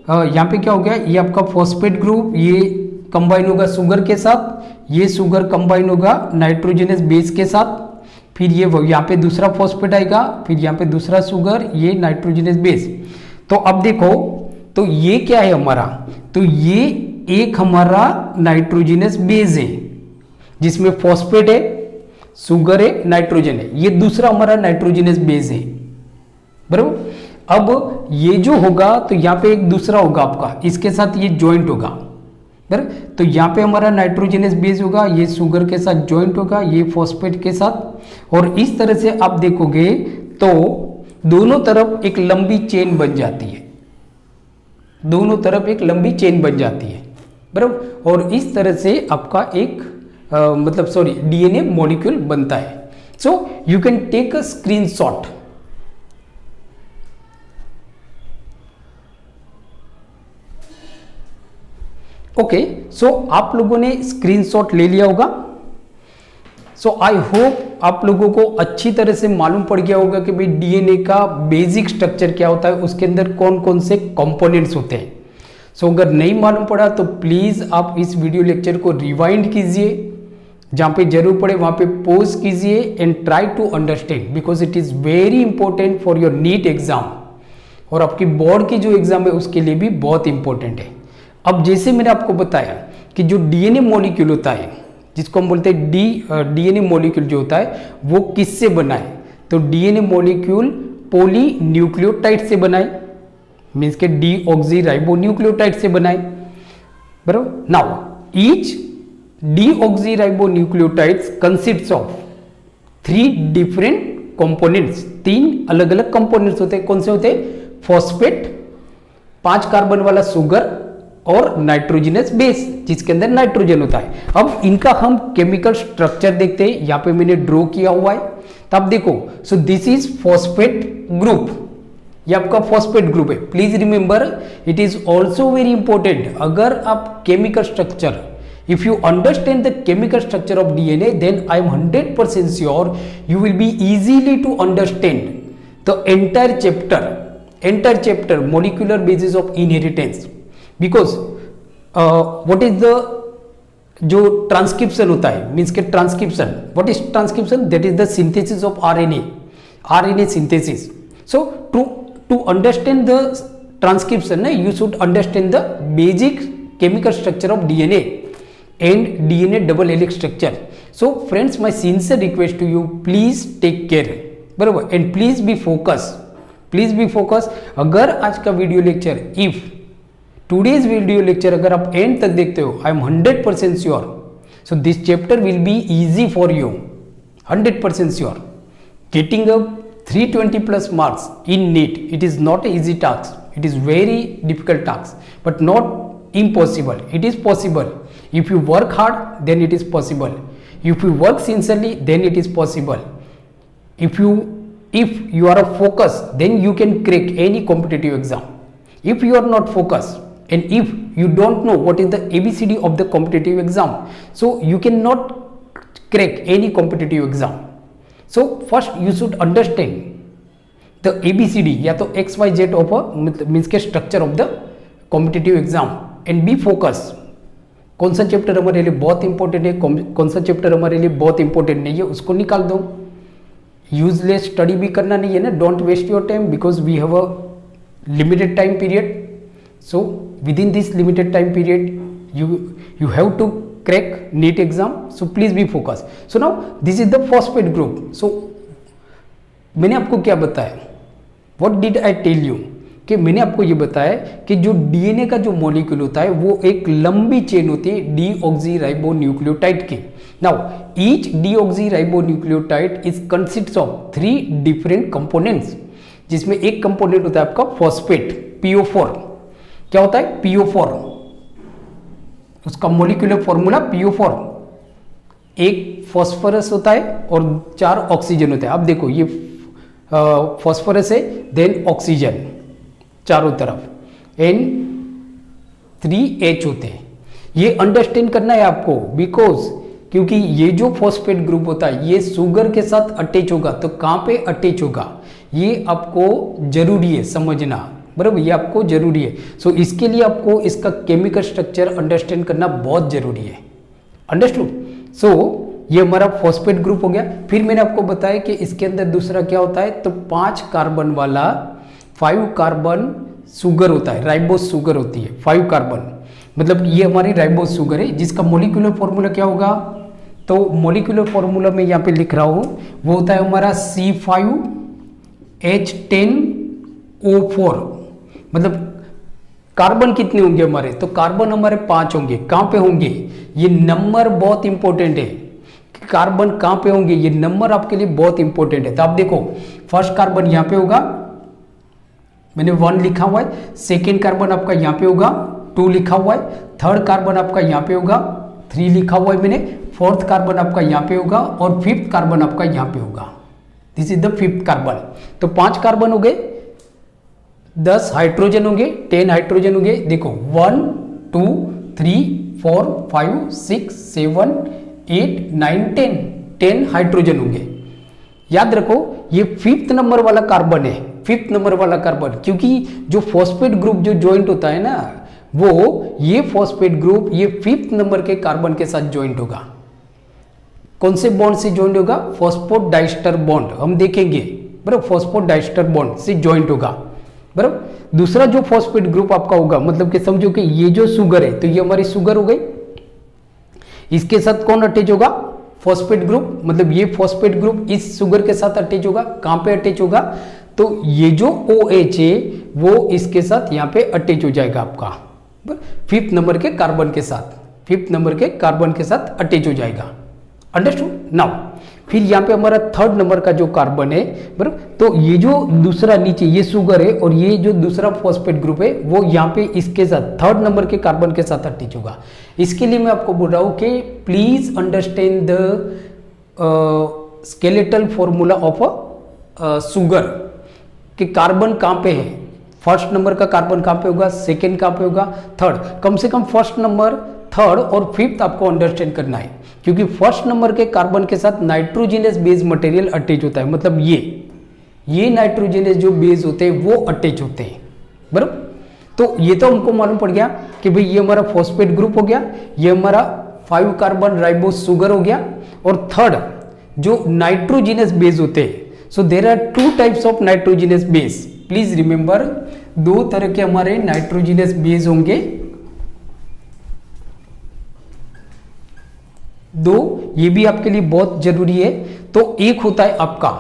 यहाँ पे क्या हो गया, ये आपका फॉस्फेट ग्रुप, ये कंबाइन होगा शुगर के साथ, ये शुगर कंबाइन होगा नाइट्रोजनस बेस के साथ, फिर ये यहाँ पे दूसरा फॉस्फेट आएगा, फिर यहाँ पे दूसरा शुगर, ये नाइट्रोजनस बेस। तो अब देखो तो ये क्या है हमारा, तो ये एक हमारा नाइट्रोजनस बेस है, जिसमें फॉस्फेट है, शुगर है, नाइट्रोजन है। ये दूसरा हमारा नाइट्रोजनस बेस है, बराबर। अब ये जो होगा तो यहाँ पे एक दूसरा होगा आपका, इसके साथ ये ज्वाइंट होगा, बराबर। तो यहाँ पे हमारा नाइट्रोजनस बेस होगा, ये शुगर के साथ ज्वाइंट होगा, ये फॉस्फेट के साथ, और इस तरह से आप देखोगे तो दोनों तरफ एक लंबी चेन बन जाती है, दोनों तरफ एक लंबी चेन बन जाती है, बराबर। और इस तरह से आपका एक डीएनए मॉलिक्यूल बनता है। So you can take a screenshot. Okay, so आप लोगों ने स्क्रीनशॉट ले लिया होगा। सो आई होप आप लोगों को अच्छी तरह से मालूम पड़ गया होगा कि भाई डीएनए का बेसिक स्ट्रक्चर क्या होता है, उसके अंदर कौन कौन से कंपोनेंट्स होते हैं। सो अगर नहीं मालूम पड़ा तो प्लीज़ आप इस वीडियो लेक्चर को रिवाइंड कीजिए, जहाँ पे जरूर पड़े वहाँ पे पॉज कीजिए and try to understand, because it is very important for your NEET exam, और आपकी बोर्ड की जो एग्जाम है उसके लिए भी बहुत इंपॉर्टेंट है। अब जैसे मैंने आपको बताया कि जो डीएनए मॉलिक्यूल होता है, जिसको हम बोलते हैं डीएनए मॉलिक्यूल जो होता है वो किससे बना है, तो डीएनए मॉलिक्यूल पॉलीन्यूक्लियोटाइड से बना है, मीन्स के डीऑक्सीराइबोन्यूक्लियोटाइड से बना है, बराबर। Now each deoxyribonucleotides consists of 3 different components. 3 अलग अलग कंपोनेंट्स होते हैं। कौन से होते हैं? फॉस्फेट, 5 कार्बन वाला शुगर, और नाइट्रोजनस बेस जिसके अंदर नाइट्रोजन होता है। अब इनका हम केमिकल स्ट्रक्चर देखते हैं, यहाँ पे मैंने ड्रॉ किया हुआ है, तो आप देखो। सो दिस इज फॉस्फेट ग्रुप, ये आपका फॉस्फेट ग्रुप है। Please remember it is also very important. अगर आप chemical structure, if you understand the chemical structure of DNA, then I am 100% sure you will be easily to understand the entire chapter molecular basis of inheritance, because what is the जो transcription होता है, means के transcription, what is transcription? That is the synthesis of RNA synthesis. So to understand the transcription ना, you should understand the basic chemical structure of DNA and DNA double helix structure. So friends, my sincere request to you, please take care, बराबर, and please be focus. अगर आज का video lecture, if today's video lecture अगर आप and तक देखते हो, I am 100% sure, so this chapter will be easy for you, 100% sure. Getting a 320 plus marks in NEET, it is not an easy task, it is very difficult task, but not impossible. It is possible. If you work hard, then it is possible. If you work sincerely, then it is possible. If you are a focus, then you can crack any competitive exam. If you are not focused, and if you don't know what is the ABCD of the competitive exam, so you cannot crack any competitive exam. So first you should understand the ABCD या तो XYZ of a means के structure of the competitive exam and be focused. कौन सा chapter हमारे लिए बहुत important है, कौन सा चैप्टर हमारे लिए बहुत इंपॉर्टेंट नहीं है, उसको निकाल दो। यूजलेस स्टडी भी करना नहीं है ना, don't waste your time, because we have a limited time period. So within this limited time period you have to crack NEET exam, so please be focus. So now this is the phosphate group. So मैंने आपको क्या बताया, what did I tell you, कि मैंने आपको ये बताया कि जो डीएनए का जो मॉलिक्यूल होता है वो एक लंबी चेन होती है डीऑक्सीराइबोन्यूक्लियोटाइड की। Now each deoxyribonucleotide is consists of 3 different components, जिसमें एक कंपोनेंट होता है आपका फॉस्फेट, PO4। क्या होता है? PO4, उसका मॉलिक्यूलर फॉर्मूला PO4। एक फॉस्फोरस होता है और 4 ऑक्सीजन होते हैं। अब देखो ये फॉस्फोरस है, देन ऑक्सीजन चारों तरफ, N3H होते हैं। ये अंडरस्टैंड करना है आपको, बिकॉज क्योंकि ये जो फॉस्फेट ग्रुप होता है ये शुगर के साथ अटैच होगा, तो कहाँ पे अटैच होगा ये आपको जरूरी है समझना, बराबर, ये आपको जरूरी है। सो इसके लिए आपको इसका केमिकल स्ट्रक्चर अंडरस्टैंड करना बहुत जरूरी है। अंडरस्टूड? सो ये हमारा फॉस्फेट ग्रुप हो गया। फिर मैंने आपको बताया कि इसके अंदर दूसरा क्या होता है, तो 5 कार्बन वाला 5 कार्बन शुगर होता है, राइबोस शुगर होती है 5 कार्बन, मतलब ये हमारी राइबोस शुगर है, जिसका मॉलिक्यूलर फॉर्मूला क्या होगा, तो मॉलिक्यूलर फॉर्मूला में यहाँ पे लिख रहा हूँ, वो होता है हमारा C5H10O4। मतलब कार्बन कितने होंगे हमारे, तो कार्बन हमारे 5 होंगे। कहाँ पे होंगे, ये नंबर बहुत इंपॉर्टेंट है, कार्बन कहाँ पे होंगे, ये नंबर आपके लिए बहुत इंपॉर्टेंट है। तो आप देखो फर्स्ट कार्बन यहाँ पे होगा, मैंने 1 लिखा हुआ है। सेकेंड कार्बन आपका यहाँ पे होगा, 2 लिखा हुआ है। थर्ड कार्बन आपका यहाँ पे होगा, 3 लिखा हुआ है मैंने। फोर्थ कार्बन आपका यहाँ पे होगा और फिफ्थ कार्बन आपका यहाँ पे होगा। This is the fifth carbon. तो 5 कार्बन हो गए, 10 हाइड्रोजन होंगे, 10 हाइड्रोजन होंगे। देखो 1 2 3 4 5 6 7 8 9 10 हाइड्रोजन होंगे। याद रखो ये फिफ्थ नंबर वाला कार्बन है, फिफ्थ नंबर वाला कार्बन, क्योंकि जो फॉस्फेट ग्रुप जो ज्वाइंट होता है ना, वो ये फॉस्फेट ग्रुप ये फिफ्थ नंबर के कार्बन के साथ ज्वाइंट होगा। कौन से बॉन्ड से ज्वाइंट होगा, फॉस्फोडाइस्टर बॉन्ड, हम देखेंगे बराबर, फॉस्फोडाइस्टर बॉन्ड से ज्वाइंट होगा बराबर। दूसरा जो फॉस्फेट ग्रुप आपका होगा, मतलब कि समझो कि ये जो शुगर है, तो ये हमारी शुगर हो गई, इसके साथ कौन अटैच होगा, फॉस्फेट ग्रुप। मतलब ये फॉस्फेट ग्रुप इस शुगर के साथ अटैच होगा। कहां पे अटैच होगा, तो ये जो OH है वो इसके साथ यहाँ पे अटैच हो जाएगा आपका फिफ्थ नंबर के कार्बन के साथ, फिफ्थ नंबर के कार्बन के साथ अटैच हो जाएगा। Understood now. फिर यहाँ पे हमारा थर्ड नंबर का जो कार्बन है बराबर, तो ये जो दूसरा नीचे ये शुगर है और ये जो दूसरा फॉस्फेट ग्रुप है वो यहाँ पे इसके साथ थर्ड नंबर के कार्बन के साथ अटैच होगा। इसके लिए मैं आपको बोल रहा हूँ कि please understand the skeletal formula of a sugar, कि कार्बन कहाँ पे है, फर्स्ट नंबर का कार्बन कहाँ पे होगा, सेकेंड कहाँ पे होगा, थर्ड। कम से कम फर्स्ट नंबर, थर्ड और फिफ्थ आपको अंडरस्टैंड करना है, क्योंकि फर्स्ट नंबर के कार्बन के साथ नाइट्रोजिनस बेस मटेरियल अटैच होता है। मतलब ये नाइट्रोजिनस जो बेस होते हैं वो अटैच होते हैं बराबर। तो ये तो हमको मालूम पड़ गया कि भाई ये हमारा फॉस्फेट ग्रुप हो गया, ये हमारा 5 कार्बन राइबोस शुगर हो गया, और थर्ड जो नाइट्रोजिनस बेस होते हैं। So there are 2 types of nitrogenous base. Please remember, 2 तरह के हमारे नाइट्रोजिनस बेस होंगे, 2, ये भी आपके लिए बहुत जरूरी है। तो एक होता है आपका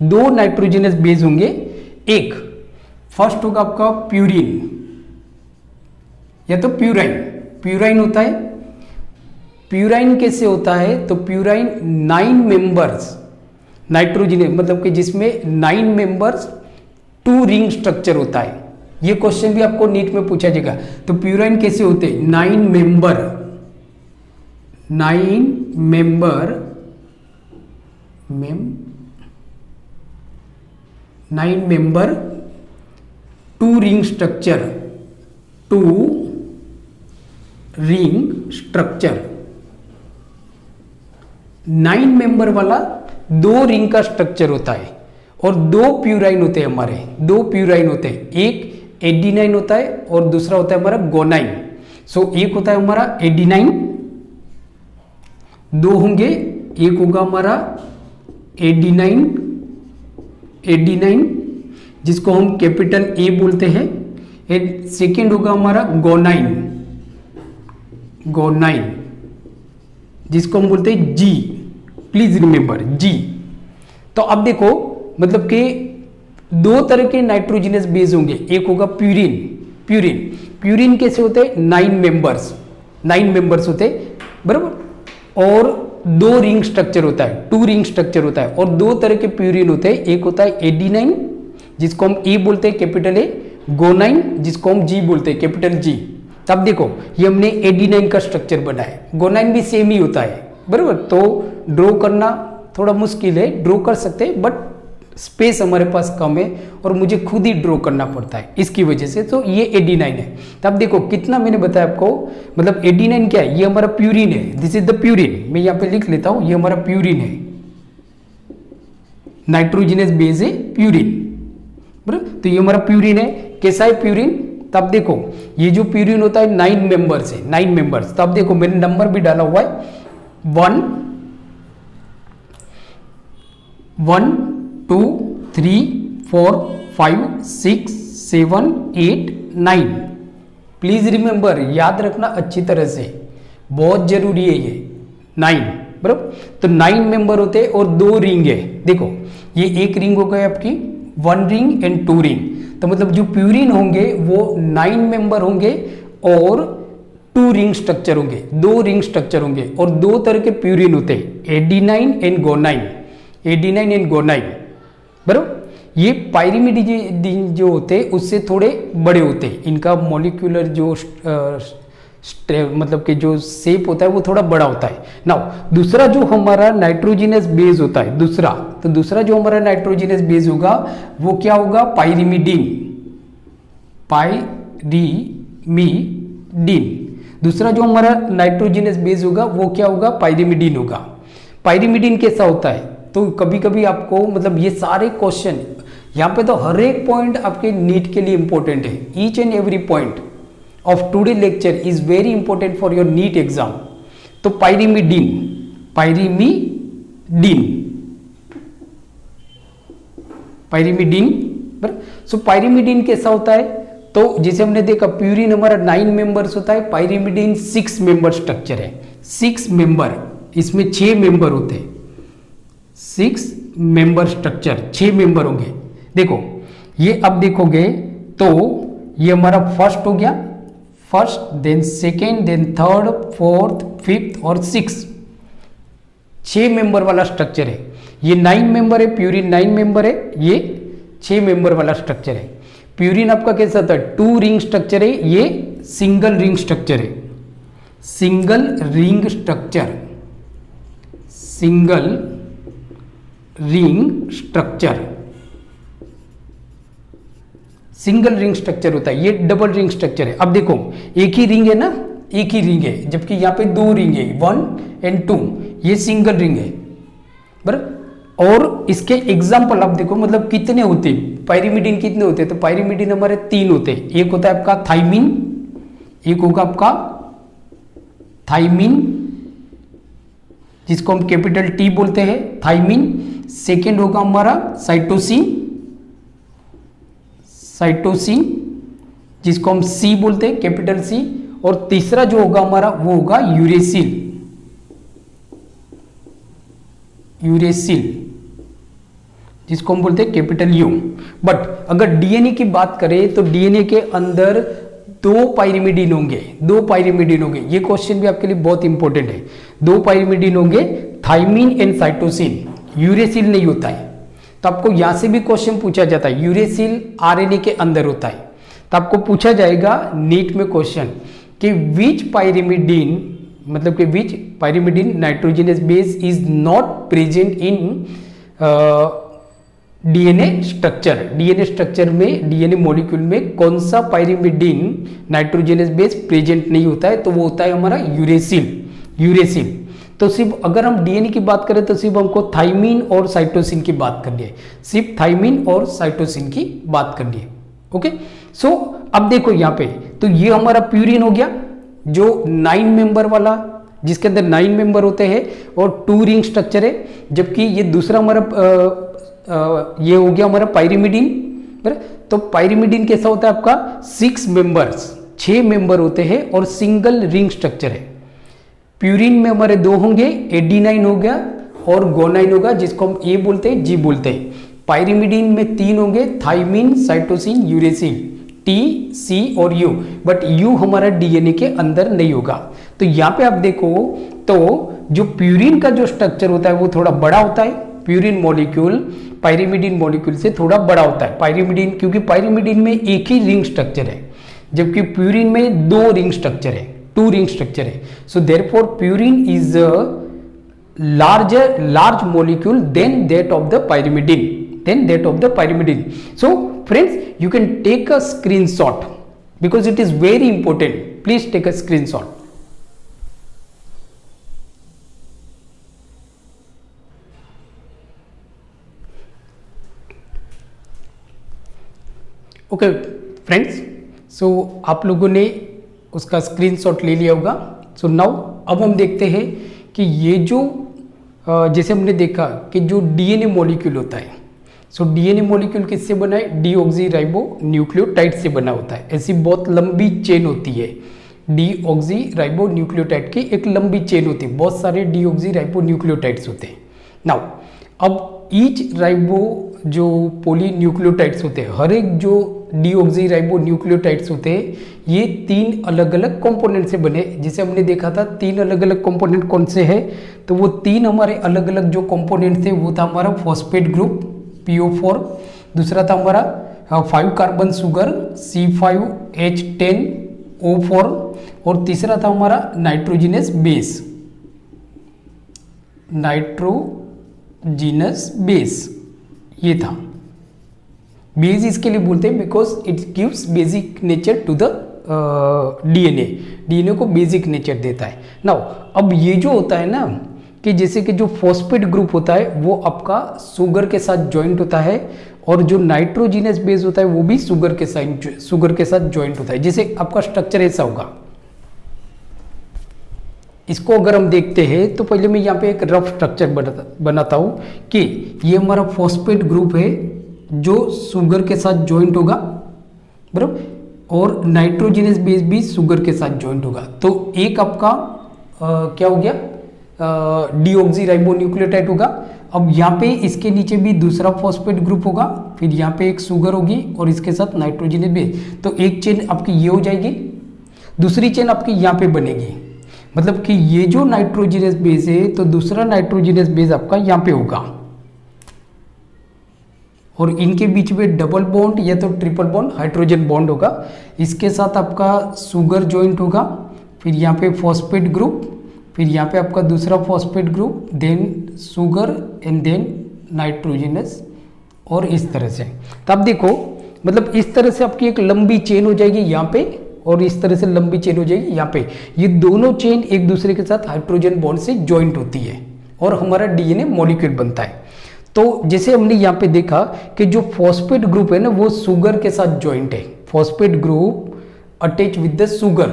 2 नाइट्रोजिनस बेस होंगे। एक फर्स्ट होगा आपका प्यूरिन या तो प्यूराइन। प्यूराइन होता है, प्यूराइन कैसे होता है, तो प्यूराइन 9 मेंबर्स नाइट्रोजिनस, मतलब कि जिसमें 9 मेंबर्स 2 रिंग स्ट्रक्चर होता है। ये क्वेश्चन भी आपको नीट में पूछा जाएगा। तो प्यूराइन कैसे होते हैं, 9 member 2 ring structure, 2 ring structure. 9 member वाला 2 रिंग का स्ट्रक्चर होता है, और 2 प्यूराइन होते हैं हमारे, 2 प्यूराइन होते हैं। एक एडिनाइन होता है और दूसरा होता है हमारा गोनाइन। सो एक होता है हमारा एडिनाइन, 2 होंगे, एक होगा हमारा एडिनाइन जिसको हम कैपिटल ए बोलते हैं, सेकेंड होगा हमारा गोनाइन जिसको हम बोलते हैं जी। प्लीज रिमेंबर जी। तो अब देखो मतलब कि 2 तरह के नाइट्रोजिनस बेस होंगे। एक होगा प्यूरिन कैसे होते हैं, 9 मेंबर्स होते हैं बराबर, और 2 रिंग स्ट्रक्चर होता है, 2 रिंग स्ट्रक्चर होता है। और 2 तरह के प्यूरिन होते हैं, एक होता है एडिनाइन जिसको हम ए बोलते हैं कैपिटल ए, गोनाइन जिसको हम जी बोलते हैं कैपिटल जी। तब देखो ये हमने एडिनाइन का स्ट्रक्चर बनाया, गोनाइन भी सेम ही होता है बराबर। तो ड्रॉ करना थोड़ा मुश्किल है, ड्रॉ कर सकते हैं बट स्पेस हमारे पास कम है और मुझे खुद ही ड्रॉ करना पड़ता है इसकी वजह से। तो ये एडिनाइन है। तब देखो कितना मैंने बताया आपको, मतलब एडिनाइन क्या है, ये हमारा प्यूरिन है, दिस इज द प्यूरिन। मैं यहाँ पे लिख लेता हूँ, ये हमारा प्यूरिन है, नाइट्रोजिनस बेस है प्यूरिन बराबर। तो ये हमारा प्यूरिन है। कैसा है प्यूरिन, तब देखो ये जो प्यूरिन होता है 9 मेंबर्स है, 9 मेंबर्स। तब देखो मैंने नंबर भी डाला हुआ है, 1 2 3 4 5 6 7 8 9। प्लीज रिमेंबर, याद रखना अच्छी तरह से, बहुत जरूरी है ये 9 बराबर। तो 9 मेंबर होते हैं और 2 रिंग है। देखो ये एक रिंग हो गई आपकी, 1 रिंग एंड 2 रिंग। तो मतलब जो प्यूरिन होंगे वो 9 मेंबर होंगे और 2 रिंग स्ट्रक्चर होंगे, 2 रिंग स्ट्रक्चर होंगे। और 2 तरह के प्यूरिन होते हैं, adenine and guanine, adenine and guanine, बराबर। ये पायरिमिडीन जो होते हैं उससे थोड़े बड़े होते हैं, इनका मॉलिक्यूलर जो मतलब कि जो शेप होता है वो थोड़ा बड़ा होता है। नाउ दूसरा जो हमारा नाइट्रोजिनस बेस होता है, दूसरा जो हमारा नाइट्रोजिनस बेस होगा वो क्या होगा, पायरिमिडीन, दूसरा जो हमारा नाइट्रोजिनस बेस होगा वो क्या होगा, पायरिमिडीन होगा। पायरिमिडीन कैसा होता है, तो कभी कभी आपको मतलब ये सारे क्वेश्चन यहाँ पे तो हर एक पॉइंट आपके नीट के लिए इंपॉर्टेंट है। Each and every point of today lecture is very important for your NEET exam. तो पायरिमिडीन, सो पायरिमिडीन कैसा होता है, तो जैसे हमने देखा प्यूरिन हमारा 9 मेंबर्स होता है, पायरिमिडीन 6 मेंबर स्ट्रक्चर है, 6 मेंबर, इसमें 6 मेंबर होते हैं, 6 मेंबर स्ट्रक्चर, 6 मेंबर होंगे। देखो ये अब देखोगे तो ये हमारा फर्स्ट हो गया, first, then second, then third, fourth, fifth और 6 मेंबर वाला स्ट्रक्चर है। ये 9 मेंबर है, प्यूरिन 9 मेंबर है, ये 6 मेंबर वाला स्ट्रक्चर है। प्यूरिन आपका कैसा था, 2 रिंग स्ट्रक्चर है, ये सिंगल रिंग स्ट्रक्चर है, single ring structure, single ring structure, single ring structure होता है। ये डबल रिंग स्ट्रक्चर है। अब देखो एक ही रिंग है ना, एक ही रिंग है, जबकि यहाँ पे 2 रिंग है, 1 एंड 2, ये सिंगल रिंग है, बराबर। और इसके एग्जाम्पल आप देखो मतलब कितने होते हैं, पायरिमिडीन कितने होते हैं, तो पायरिमिडीन हमारे 3 होते हैं। एक होता है आपका थाइमिन, एक होगा आपका थाइमिन जिसको हम कैपिटल टी बोलते हैं, थाइमिन। सेकेंड होगा हमारा साइटोसिन, साइटोसिन जिसको हम सी बोलते हैं, कैपिटल सी। और तीसरा जो होगा हमारा वो होगा यूरेसिल, यूरेसिल जिसको हम बोलते हैं कैपिटल यू। बट अगर डीएनए की बात करें तो डीएनए के अंदर 2 पायरिमिडीन होंगे, 2 पायरिमिडीन होंगे। ये क्वेश्चन भी आपके लिए बहुत इंपॉर्टेंट है। 2 पायरिमिडीन होंगे, थाइमिन एंड साइटोसिन, यूरेसिल नहीं होता है। तो आपको यहां से भी क्वेश्चन पूछा जाता है, यूरेसिल आरएनए के अंदर होता है। तो आपको पूछा जाएगा नीट में क्वेश्चन कि विच पायरिमिडीन, मतलब कि which pyrimidine nitrogenous base is not present in DNA structure. DNA structure में, डीएनए मॉलिक्यूल में कौन सा पायरिमिडीन नाइट्रोजनस बेस प्रेजेंट नहीं होता है, तो वो होता है हमारा यूरेसिल, यूरेसिल। तो सिर्फ अगर हम डीएनए की बात करें तो सिर्फ हमको थाइमिन और साइटोसिन की बात करनी है, सिर्फ थाइमिन और साइटोसिन की बात करनी है। ओके, सो अब देखो यहाँ पे, तो ये हमारा प्यूरिन हो गया जो 9 मेंबर वाला, जिसके अंदर 9 मेंबर होते हैं और 2 रिंग स्ट्रक्चर है। जबकि ये दूसरा हमारा ये हो गया हमारा पायरिमिडीन। तो पायरिमिडीन कैसा होता है आपका, 6 मेंबर्स, 6 मेंबर होते हैं और सिंगल रिंग स्ट्रक्चर है। प्यूरिन में हमारे 2 होंगे, एडिनाइन हो गया और गोनाइन होगा जिसको हम ए बोलते हैं, जी बोलते हैं। पायरिमिडीन में 3 होंगे, थाइमिन, साइटोसिन, यूरेसिल, टी, सी और यू। बट यू हमारा डीएनए के अंदर नहीं होगा। तो यहाँ पे आप देखो तो जो प्यूरिन का जो स्ट्रक्चर होता है वो थोड़ा बड़ा होता है। प्यूरिन मॉलिक्यूल पायरिमिडीन मॉलिक्यूल से थोड़ा बड़ा होता है। पायरिमिडीन, क्योंकि पायरिमिडीन में एक ही रिंग स्ट्रक्चर है, जबकि प्यूरिन में 2 रिंग स्ट्रक्चर है, 2 रिंग स्ट्रक्चर है। So therefore purine is a large molecule than that of the pyrimidine, So friends, you can take a screenshot because it is very important. Please take a screenshot. Okay friends, so आप लोगों ने उसका screenshot ले लिया होगा। So now अब हम देखते हैं कि ये जो जैसे हमने देखा कि जो डीएनए मॉलिक्यूल होता है, सो डीएनए मॉलिक्यूल किससे बना है, डीऑक्सी राइबो न्यूक्लियोटाइड से बना होता है। ऐसी बहुत लंबी चेन होती है डीऑक्सी राइबो न्यूक्लियोटाइड की एक लंबी चेन होती है, बहुत सारे डीऑक्सी राइबो न्यूक्लियोटाइड्स होते हैं। नाउ अब ईच राइबो जो पोली न्यूक्लियोटाइड्स होते हैं, हर एक जो डीऑक्सी राइबो न्यूक्लियोटाइड्स होते हैं ये 3 अलग अलग कंपोनेंट से बने। जिसे हमने देखा था 3 अलग अलग कंपोनेंट कौन से हैं, तो वो 3 हमारे अलग अलग जो कंपोनेंट थे वो था हमारा फॉस्फेट ग्रुप PO4, दूसरा था हमारा 5 कार्बन शुगर C5H10O4 और तीसरा था हमारा नाइट्रोजिनस बेस, नाइट्रोजिनस बेस। ये था बेस, इसके लिए बोलते हैं because it gives basic nature to the DNA को बेसिक नेचर देता है। नाउ अब ये जो होता है ना कि जैसे कि जो फॉस्फेट ग्रुप होता है वो आपका शुगर के साथ ज्वाइंट होता है और जो नाइट्रोजिनस बेस होता है वो भी शुगर के साथ ज्वाइंट होता है। जैसे आपका स्ट्रक्चर ऐसा होगा, इसको अगर हम देखते हैं तो पहले मैं यहाँ पे एक रफ स्ट्रक्चर बनाता हूँ कि ये हमारा फॉस्फेट ग्रुप है जो शुगर के साथ ज्वाइंट होगा, बराबर, और नाइट्रोजिनस बेस भी शुगर के साथ ज्वाइंट होगा। तो एक आपका क्या हो गया, डीऑक्सी राइबो न्यूक्लियोटाइड होगा। अब यहाँ पे इसके नीचे भी दूसरा फॉस्फेट ग्रुप होगा, फिर यहाँ पे एक शुगर होगी और इसके साथ नाइट्रोजिनस बेस। तो एक चेन आपकी ये हो जाएगी, दूसरी चेन आपकी यहाँ पे बनेगी, मतलब कि ये जो नाइट्रोजिनस बेस है तो दूसरा नाइट्रोजिनस बेस आपका यहाँ पे होगा और इनके बीच में डबल बॉन्ड या तो ट्रिपल बॉन्ड हाइड्रोजन बॉन्ड होगा। इसके साथ आपका शुगर ज्वाइंट होगा, फिर यहाँ पे फॉस्फेट ग्रुप, फिर यहाँ पे आपका दूसरा phosphate group, then sugar and then nitrogenous, और इस तरह से। तो आप देखो मतलब इस तरह से आपकी एक लंबी चेन हो जाएगी यहाँ पे और इस तरह से लंबी चेन हो जाएगी यहाँ पे। ये दोनों चेन एक दूसरे के साथ हाइड्रोजन बॉन्ड से ज्वाइंट होती है और हमारा डीएनए मॉलिक्यूल बनता है। तो जैसे हमने यहाँ पे देखा कि जो फॉस्फेट ग्रुप है ना वो शुगर के साथ ज्वाइंट है, phosphate group attach with the sugar,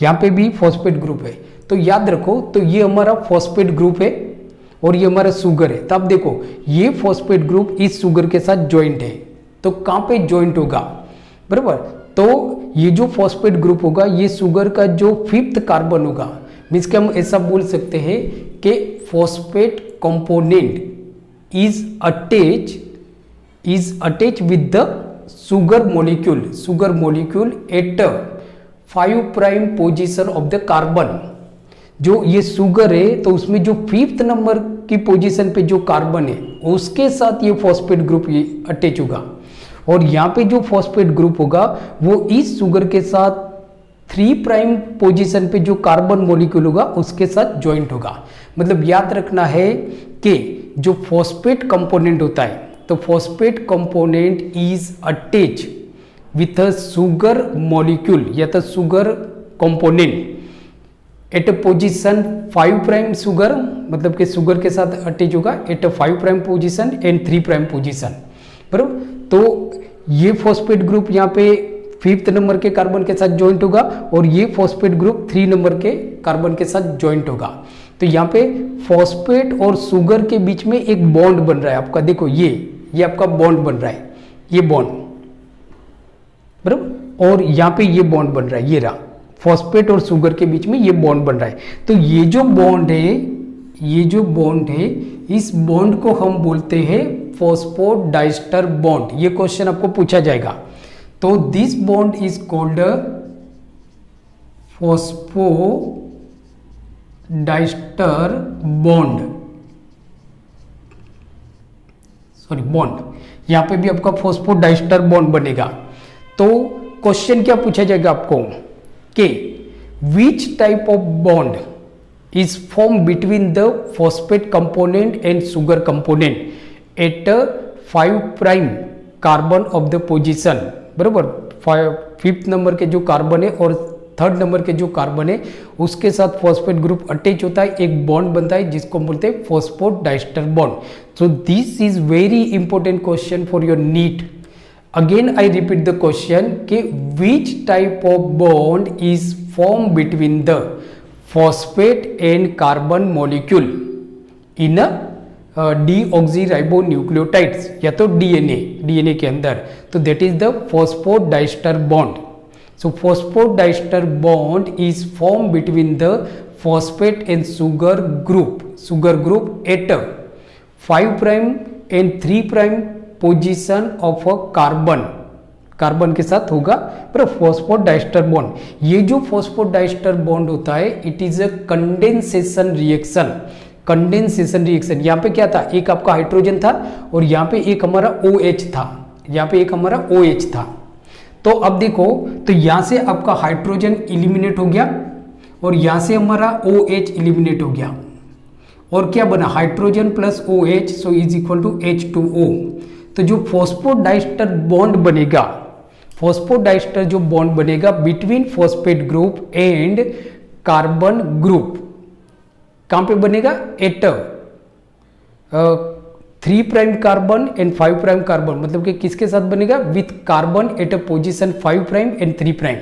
यहाँ पे भी फॉस्फेट ग्रुप है। तो याद रखो, तो ये हमारा फॉस्फेट ग्रुप है और ये हमारा शुगर है। तो आप देखो ये फॉस्फेट ग्रुप इस शुगर के साथ ज्वाइंट है, तो कहाँ पे ज्वाइंट होगा, बराबर। तो ये जो फॉस्फेट ग्रुप होगा ये शुगर का जो 5th कार्बन होगा, मीन्स कि हम ऐसा बोल सकते हैं कि phosphate component is attached with the sugar molecule at 5 prime position of the carbon। जो ये शुगर है तो उसमें जो 5th नंबर की पोजीशन पे जो कार्बन है उसके साथ ये फॉस्फेट ग्रुप ये अटैच होगा और यहाँ पे जो फॉस्फेट ग्रुप होगा वो इस शुगर के साथ 3 प्राइम पोजीशन पे जो कार्बन मॉलिक्यूल होगा उसके साथ ज्वाइंट होगा। मतलब याद रखना है कि जो फॉस्फेट कंपोनेंट होता है तो phosphate component is attach with a sugar molecule या तो sugar component eight a position 5 prime sugar, मतलब कि शुगर के साथ अटैच होगा at a 5 prime position and 3 prime position, बराबर। तो ये फॉस्फेट ग्रुप यहाँ पे 5th नंबर के कार्बन के साथ ज्वाइंट होगा और ये फॉस्फेट ग्रुप 3 नंबर के कार्बन के साथ ज्वाइंट होगा। तो यहाँ पे फॉस्फेट और शुगर के बीच में एक बॉन्ड बन रहा है आपका, देखो ये आपका बॉन्ड बन रहा है, ये बॉन्ड, बराबर। और यहाँ पे ये बॉन्ड बन रहा है, ये रहा फॉस्फेट और शुगर के बीच में ये बॉन्ड बन रहा है। तो ये जो बॉन्ड है इस बॉन्ड को हम बोलते हैं फॉस्फोडाइस्टर बॉन्ड। ये क्वेश्चन आपको पूछा जाएगा। तो this bond is called phosphodiester bond, bond. यहां पे भी आपका फॉस्फोडाइस्टर बॉन्ड बनेगा। तो क्वेश्चन क्या पूछा जाएगा आपको कि which type of bond is formed between the phosphate component and sugar component at 5 prime carbon of the position, बराबर। 5th नंबर के जो कार्बन है और 3rd नंबर के जो कार्बन है उसके साथ फॉस्फेट ग्रुप अटैच होता है, एक बॉन्ड बनता है जिसको हम बोलते हैं phosphodiester bond. So this is very important question for your NEET. Again I repeat the question कि which type of bond is form between the phosphate and carbon molecule in a deoxyribonucleotides या तो DNA के अंदर, तो that is the phosphodiester bond। So phosphodiester bond is formed between the phosphate and sugar group at 5 prime and 3 prime position of a carbon के साथ होगा पर phosphodiester bond. ये जो फॉस्फोडाइस्टर बॉन्ड होता है it is a condensation reaction. Condensation reaction यहाँ पे क्या था, एक आपका हाइड्रोजन था और यहाँ पे एक हमारा OH था, यहाँ पे एक हमारा OH था। तो अब देखो तो यहाँ से आपका हाइड्रोजन इलिमिनेट हो गया और यहाँ से हमारा OH इलिमिनेट हो गया और क्या बना, hydrogen plus OH so is equal to H2O। तो जो फॉस्फोडाइस्टर बॉन्ड बनेगा, फॉस्फोडाइस्टर जो बॉन्ड बनेगा between phosphate group and carbon group, कहां पे बनेगा, at 3 prime carbon and 5 prime carbon, मतलब कि किसके साथ बनेगा, with carbon at a position 5 prime and 3 prime,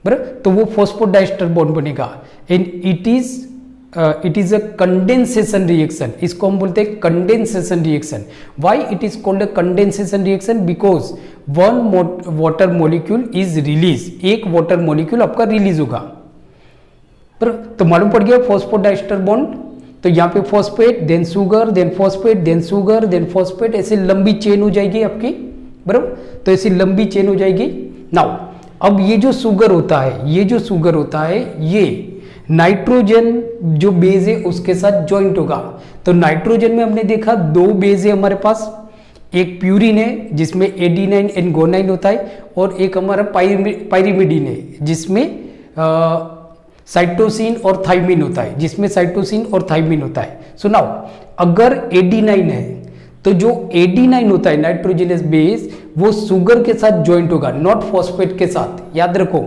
बराबर। तो वो फॉस्फोडाइस्टर बॉन्ड बनेगा and it is a condensation reaction. इसको हम बोलते हैं condensation reaction. Why it is called a condensation reaction, because one water molecule is release, एक water molecule आपका रिलीज होगा। तो मालूम पड़ गया फॉस्फोडाइस्टर बॉन्ड। तो यहाँ पे phosphate then sugar then phosphate then sugar then phosphate, ऐसे लंबी चेन हो जाएगी आपकी, बराबर। तो ऐसी लंबी चेन हो जाएगी। नाउ अब ये जो शुगर होता है, ये जो शुगर होता है ये नाइट्रोजन जो बेस है उसके साथ ज्वाइंट होगा। तो नाइट्रोजन में हमने देखा 2 बेस है हमारे पास, एक प्यूरिन है जिसमें एडिनाइन एंड गोनाइन होता है और एक हमारा पायरिमिडीन है जिसमें साइटोसिन और थाइमिन होता है, जिसमें साइटोसिन और थाइमिन होता है। सो नाउ अगर एडिनाइन है तो जो एडिनाइन होता है नाइट्रोजनस बेस वो शुगर के साथ ज्वाइंट होगा, नॉट फॉस्फेट के साथ। याद रखो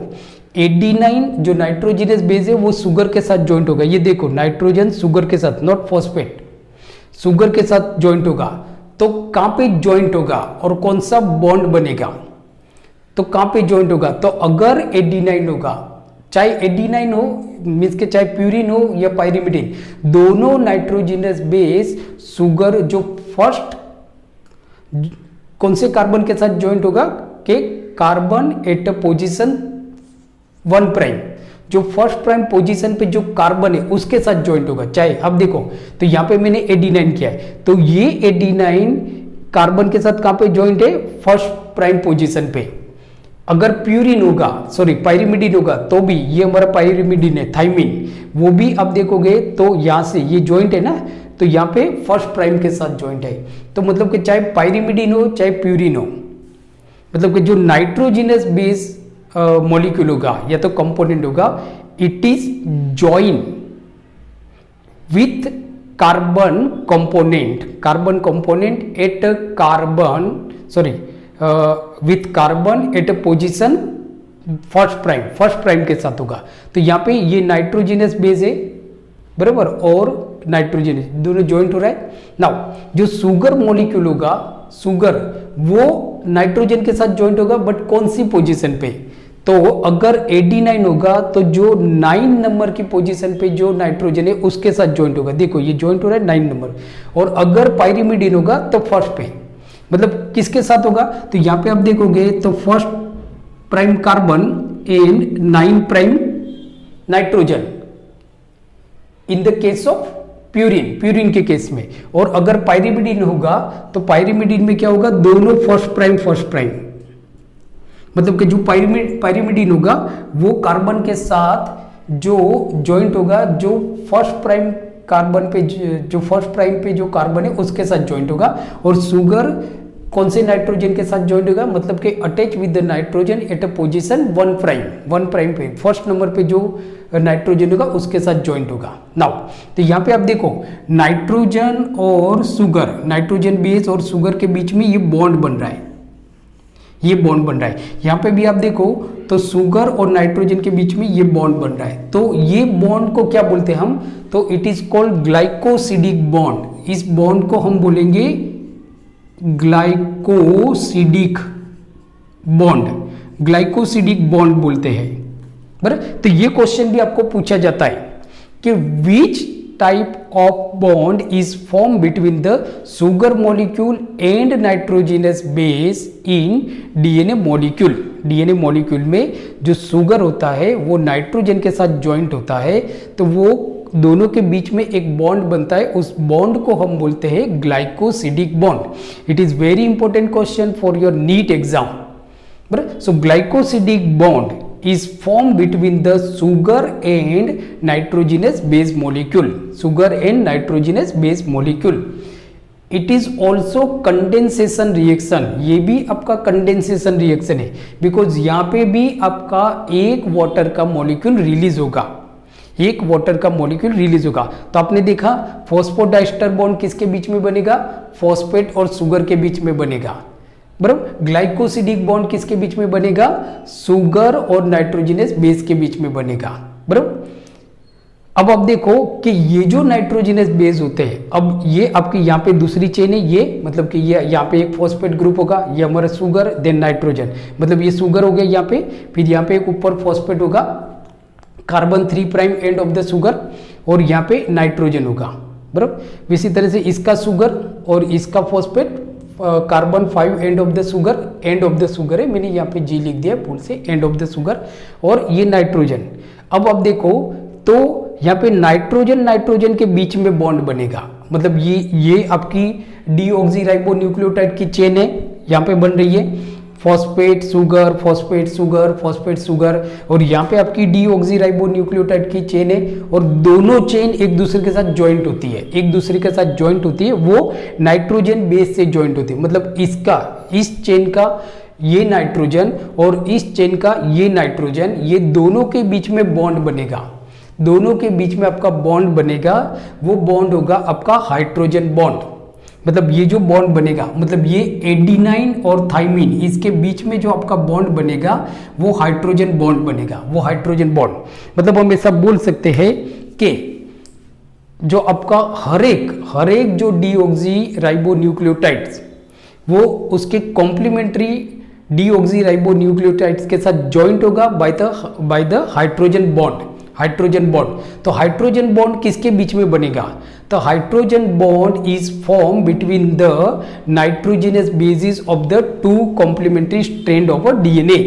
एडिनाइन जो नाइट्रोजनस बेस है वो शुगर के साथ ज्वाइंट होगा। ये देखो नाइट्रोजन शुगर के साथ, नॉट फॉस्फेट, शुगर के साथ ज्वाइंट होगा। तो कहां पे ज्वाइंट होगा और कौन सा बॉन्ड बनेगा, तो कहां पे ज्वाइंट होगा, तो अगर एडिनाइन होगा, चाहे एडिनाइन हो मीन्स के चाहे प्यूरिन हो या पायरिमिडीन, दोनों नाइट्रोजनस बेस शुगर जो फर्स्ट कौन से कार्बन के साथ ज्वाइंट होगा, के कार्बन एट पोजीशन 1 प्राइम, जो फर्स्ट प्राइम पोजीशन पे जो कार्बन है उसके साथ ज्वाइंट होगा। चाहे अब देखो तो यहाँ पे मैंने एडिनाइन किया है, तो ये एडिनाइन कार्बन के साथ कहां पे ज्वाइंट है, फर्स्ट प्राइम पोजीशन पे। अगर प्यूरिन होगा, सॉरी पायरिमिडीन होगा, तो भी ये हमारा पायरिमिडीन है, थाइमिन, वो भी अब देखोगे तो यहां से ये ज्वाइंट है ना, तो यहाँ पे फर्स्ट प्राइम के साथ ज्वाइंट है। तो मतलब कि चाहे पायरिमिडीन हो चाहे प्यूरिन हो, मतलब कि जो नाइट्रोजनस बेस मॉलिक्यूल होगा या तो कंपोनेंट होगा, it is join with carbon component at carbon, sorry with carbon at position first prime के साथ होगा। तो यहाँ पे ये नाइट्रोजनस बेस है, बराबर, और नाइट्रोजन दोनों ज्वाइंट हो रहा है। नाउ जो शुगर मॉलिक्यूल होगा, शुगर वो नाइट्रोजन के साथ ज्वाइंट होगा, बट कौन सी पोजीशन पे, तो अगर एडिनाइन होगा तो जो 9 नंबर की पोजीशन पे जो नाइट्रोजन है उसके साथ ज्वाइंट होगा। देखो ये ज्वाइंट हो रहा है 9 नंबर, और अगर पायरिमिडीन होगा तो फर्स्ट पे, मतलब किसके साथ होगा, तो यहाँ पे आप देखोगे तो first prime carbon and 9 prime nitrogen in the case of purine के केस में। और अगर पायरिमिडीन होगा तो पायरिमिडीन में क्या होगा, दोनों फर्स्ट प्राइम, मतलब कि जो पायरिमिडीन होगा वो कार्बन के साथ जो ज्वाइंट होगा, जो फर्स्ट प्राइम कार्बन पे, जो फर्स्ट प्राइम पे जो कार्बन है उसके साथ ज्वाइंट होगा। और शुगर कौन से नाइट्रोजन के साथ ज्वाइंट होगा, मतलब कि attach with the nitrogen eight a position 1 prime पे, फर्स्ट नंबर पे जो नाइट्रोजन होगा उसके साथ ज्वाइंट होगा। नाउ तो यहाँ पे आप देखो नाइट्रोजन और शुगर, नाइट्रोजन बेस और शुगर के बीच में ये बॉन्ड बन रहा है, ये बॉन्ड बन रहा है। यहाँ पे भी आप देखो तो शुगर और नाइट्रोजन के बीच में ये बॉन्ड बन रहा है। तो ये बॉन्ड को क्या बोलते हैं हम, तो it is called glycosidic bond. इस बॉन्ड को हम बोलेंगे ग्लाइकोसिडिक बॉन्ड बोलते हैं, बराबर। तो ये क्वेश्चन भी आपको पूछा जाता है कि विच type of bond is formed between the sugar molecule and nitrogenous base in DNA molecule. DNA molecule में जो सुगर होता है वो नाइट्रोजन के साथ ज्वाइंट होता है, तो वो दोनों के बीच में एक बॉन्ड बनता है, उस बॉन्ड को हम बोलते हैं glycosidic bond. It is very important question for your NEET exam. So glycosidic bond is formed between the sugar and nitrogenous base molecule. Sugar and nitrogenous base molecule. It is also condensation reaction. ये भी आपका condensation reaction है, because यहाँ पे भी आपका एक water का मॉलिक्यूल रिलीज होगा, एक वाटर का मॉलिक्यूल रिलीज होगा. तो आपने देखा फॉस्फोडाइस्टर बॉन्ड किसके बीच में बनेगा, फॉस्फेट और शुगर के बीच में बनेगा. बराबर. ग्लाइकोसिडिक बॉन्ड किसके बीच में बनेगा, सुगर और नाइट्रोजनस बेस के बीच में बनेगा. बराबर. अब आप देखो कि ये जो नाइट्रोजनस बेस होते हैं, अब ये आपकी यहाँ पे दूसरी चेन है, ये मतलब कि ये यहाँ पे एक फॉस्फेट ग्रुप होगा, ये हमारा सुगर देन नाइट्रोजन, मतलब ये सुगर हो गया यहाँ पे, फिर यहाँ पे एक ऊपर फॉस्फेट होगा, carbon 3 prime end of the sugar, और यहाँ पे नाइट्रोजन होगा. बराबर. इसी तरह से इसका सुगर और इसका phosphate, carbon 5 end of the sugar, end of the sugar है, मैंने यहाँ पे जी लिख दिया भूल से, एंड ऑफ द सुगर, और ये नाइट्रोजन. अब आप देखो तो यहाँ पे नाइट्रोजन नाइट्रोजन के बीच में बॉन्ड बनेगा, मतलब ये आपकी डीऑक्सीराइबोन्यूक्लियोटाइड की चेन है, यहाँ पे बन रही है phosphate sugar phosphate sugar phosphate sugar, और यहाँ पे आपकी डीऑक्सीराइबोन्यूक्लियोटाइड की चेन है, और दोनों चेन एक दूसरे के साथ ज्वाइंट होती है, एक दूसरे के साथ ज्वाइंट होती है, वो नाइट्रोजन बेस से ज्वाइंट होती है. मतलब इसका, इस चेन का ये नाइट्रोजन और इस चेन का ये नाइट्रोजन, ये दोनों के बीच में बॉन्ड बनेगा, दोनों के बीच में आपका बॉन्ड बनेगा, वो बॉन्ड होगा आपका हाइड्रोजन बॉन्ड. मतलब ये जो बॉन्ड बनेगा, मतलब ये एडिनाइन और थाइमिन, इसके बीच में जो आपका बॉन्ड बनेगा वो हाइड्रोजन बॉन्ड बनेगा, वो हाइड्रोजन बॉन्ड. मतलब हम ऐसा बोल सकते हैं कि जो आपका हर एक जो डीऑक्सीराइबोन्यूक्लियोटाइड्स, वो उसके कॉम्प्लीमेंट्री डीऑक्सीराइबोन्यूक्लियोटाइड्स के साथ ज्वाइंट होगा by the hydrogen bond. Hydrogen bond, तो हाइड्रोजन बॉन्ड किसके बीच में बनेगा, तो hydrogen bond is form between the nitrogenous basis of the two complementary strand of a DNA.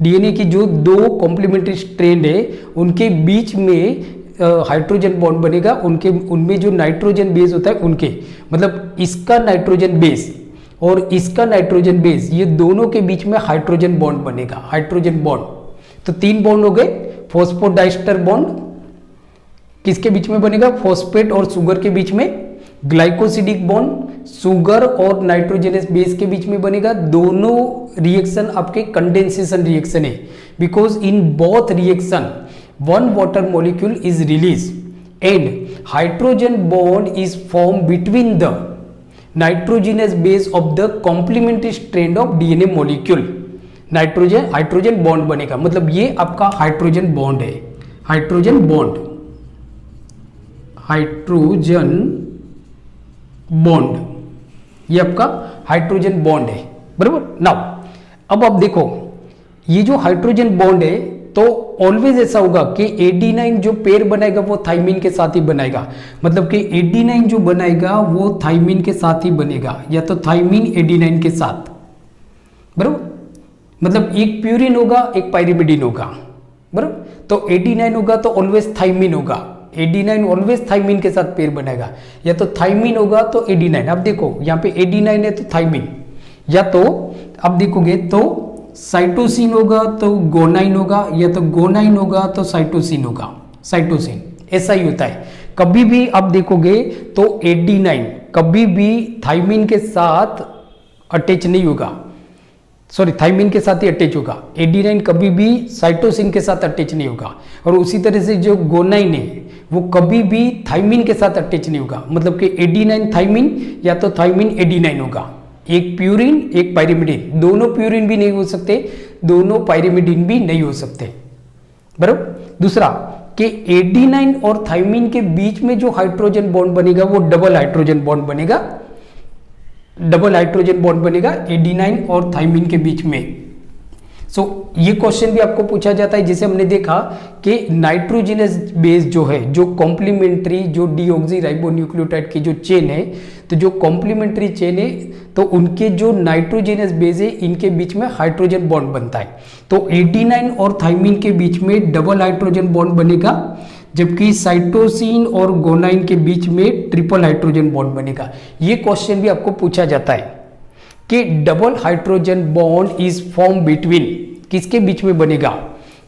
DNA की जो दो कॉम्प्लीमेंट्री स्ट्रैंड है उनके बीच में हाइड्रोजन बॉन्ड बनेगा, उनमें जो नाइट्रोजन बेस होता है उनके, मतलब इसका नाइट्रोजन बेस और इसका नाइट्रोजन बेस, ये दोनों के बीच में हाइड्रोजन बॉन्ड बनेगा, हाइड्रोजन बॉन्ड. तो 3 बॉन्ड हो गए. फॉस्फोडाइस्टर बॉन्ड किसके बीच में बनेगा, फॉस्फेट और शुगर के बीच में. ग्लाइकोसिडिक बॉन्ड शुगर और नाइट्रोजनस बेस के बीच में बनेगा. दोनों रिएक्शन आपके कंडेंसेशन रिएक्शन है, because in both reaction one water molecule is release and hydrogen bond is form between the nitrogenous base of the complementary strand of DNA molecule. Nitrogen hydrogen bond बनेगा, मतलब ये आपका hydrogen bond है, hydrogen bond, hydrogen bond, ये आपका hydrogen bond है. बराबर. Now अब आप देखो ये जो हाइड्रोजन बॉन्ड है, तो ऑलवेज ऐसा होगा कि एडिनाइन जो पेयर बनाएगा वो थाइमिन के साथ ही बनाएगा, मतलब कि एडिनाइन जो बनाएगा वो थाइमिन के साथ ही बनेगा, या तो थाइमिन एडिनाइन के साथ. बराबर. मतलब एक प्यूरिन होगा एक पाइरिमिडिन होगा. बराबर. तो एडिनाइन होगा तो ऑलवेज थाइमिन होगा, एडिनाइन ऑलवेज थाइमिन के साथ पेयर बनाएगा, या तो थाइमिन होगा तो एडिनाइन. अब देखो यहाँ पे एडिनाइन है तो थाइमिन, या तो अब देखोगे तो साइटोसिन होगा तो गोनाइन होगा, या तो गोनाइन होगा तो साइटोसिन होगा, साइटोसिन. ऐसा ही होता है. कभी भी आप देखोगे तो एडिनाइन कभी भी थाइमिन के साथ अटैच नहीं होगा, सॉरी थाइमिन के साथ ही अटैच होगा. एडिनाइन कभी भी साइटोसिन के साथ अटैच नहीं होगा, और उसी तरह से जो गोनाइन है वो कभी भी थाइमिन के साथ अटैच नहीं होगा, मतलब कि एडिनाइन थाइमिन या तो थाइमिन एडिनाइन होगा. एक प्यूरिन एक पाइरिमिडिन, दोनों प्यूरिन भी नहीं हो सकते, दोनों पाइरिमिडिन भी नहीं हो सकते. बराबर. दूसरा कि एडिनाइन और थाइमिन के बीच में जो हाइड्रोजन बॉन्ड बनेगा वो डबल हाइड्रोजन बॉन्ड बनेगा, डबल हाइड्रोजन बॉन्ड बनेगा एडिनाइन और थाइमिन के बीच में. ये क्वेश्चन भी आपको पूछा जाता है, जिसे हमने देखा कि नाइट्रोजनस बेस जो है, जो कॉम्प्लीमेंट्री जो डीऑक्सीराइबोन्यूक्लियोटाइड की जो चेन है, तो जो कॉम्प्लीमेंट्री चेन है तो उनके जो नाइट्रोजनस बेस है इनके बीच में हाइड्रोजन बॉन्ड बनता है। तो एडिनाइन और थाइमिन के बीच में डबल हाइड्रोजन बॉन्ड बनेगा, जबकि साइटोसिन और गोनाइन के बीच में ट्रिपल हाइड्रोजन बॉन्ड बनेगा। ये क्वेश्चन भी आपको पूछा जाता है कि double hydrogen bond is form between, किसके बीच में बनेगा।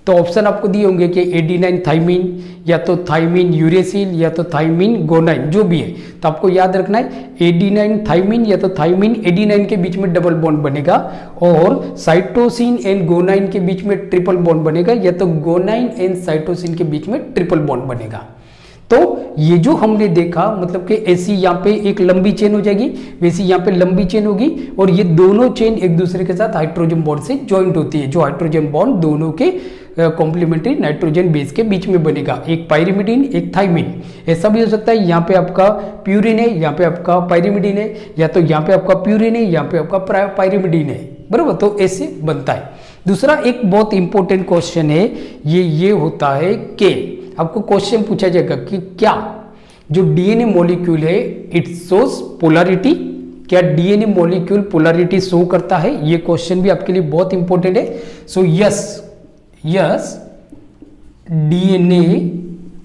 तो ऑप्शन आपको दिए होंगे कि एडिनाइन थाइमिन, या तो थाइमिन यूरेसिल, या तो थाइमिन गोनाइन, जो भी है। तो आपको याद रखना है एडिनाइन थाइमिन या तो थाइमिन एडिनाइन के बीच में डबल बॉन्ड बनेगा, और साइटोसिन एंड गोनाइन के बीच में ट्रिपल बॉन्ड बनेगा, या तो गोनाइन एंड साइटोसिन के बीच में ट्रिपल बॉन्ड बनेगा। तो ये जो हमने देखा, मतलब कि ऐसी यहाँ पे एक लंबी चेन हो जाएगी, वैसी यहाँ पे लंबी चेन होगी, और ये दोनों चेन एक दूसरे के साथ हाइड्रोजन बॉन्ड से ज्वाइंट होती है, जो हाइड्रोजन बॉन्ड दोनों के कॉम्प्लीमेंट्री नाइट्रोजन बेस के बीच में बनेगा, एक पाइरिमिडीन एक थाइमिन। ऐसा भी हो सकता है यहाँ पे आपका प्यूरिन है, यहाँ पे आपका पाइरिमिडीन है, या तो यहाँ पे आपका प्यूरिन है, यहाँ पे आपका पाइरिमिडीन है, बराबर। तो ऐसे बनता है। दूसरा एक बहुत इंपॉर्टेंट क्वेश्चन है, ये होता है कि आपको क्वेश्चन पूछा जाएगा कि क्या जो डीएनए मॉलिक्यूल है इट शोज पोलैरिटी, क्या डीएनए मॉलिक्यूल पोलैरिटी शो करता है। ये क्वेश्चन भी आपके लिए बहुत इंपॉर्टेंट है। So yes DNA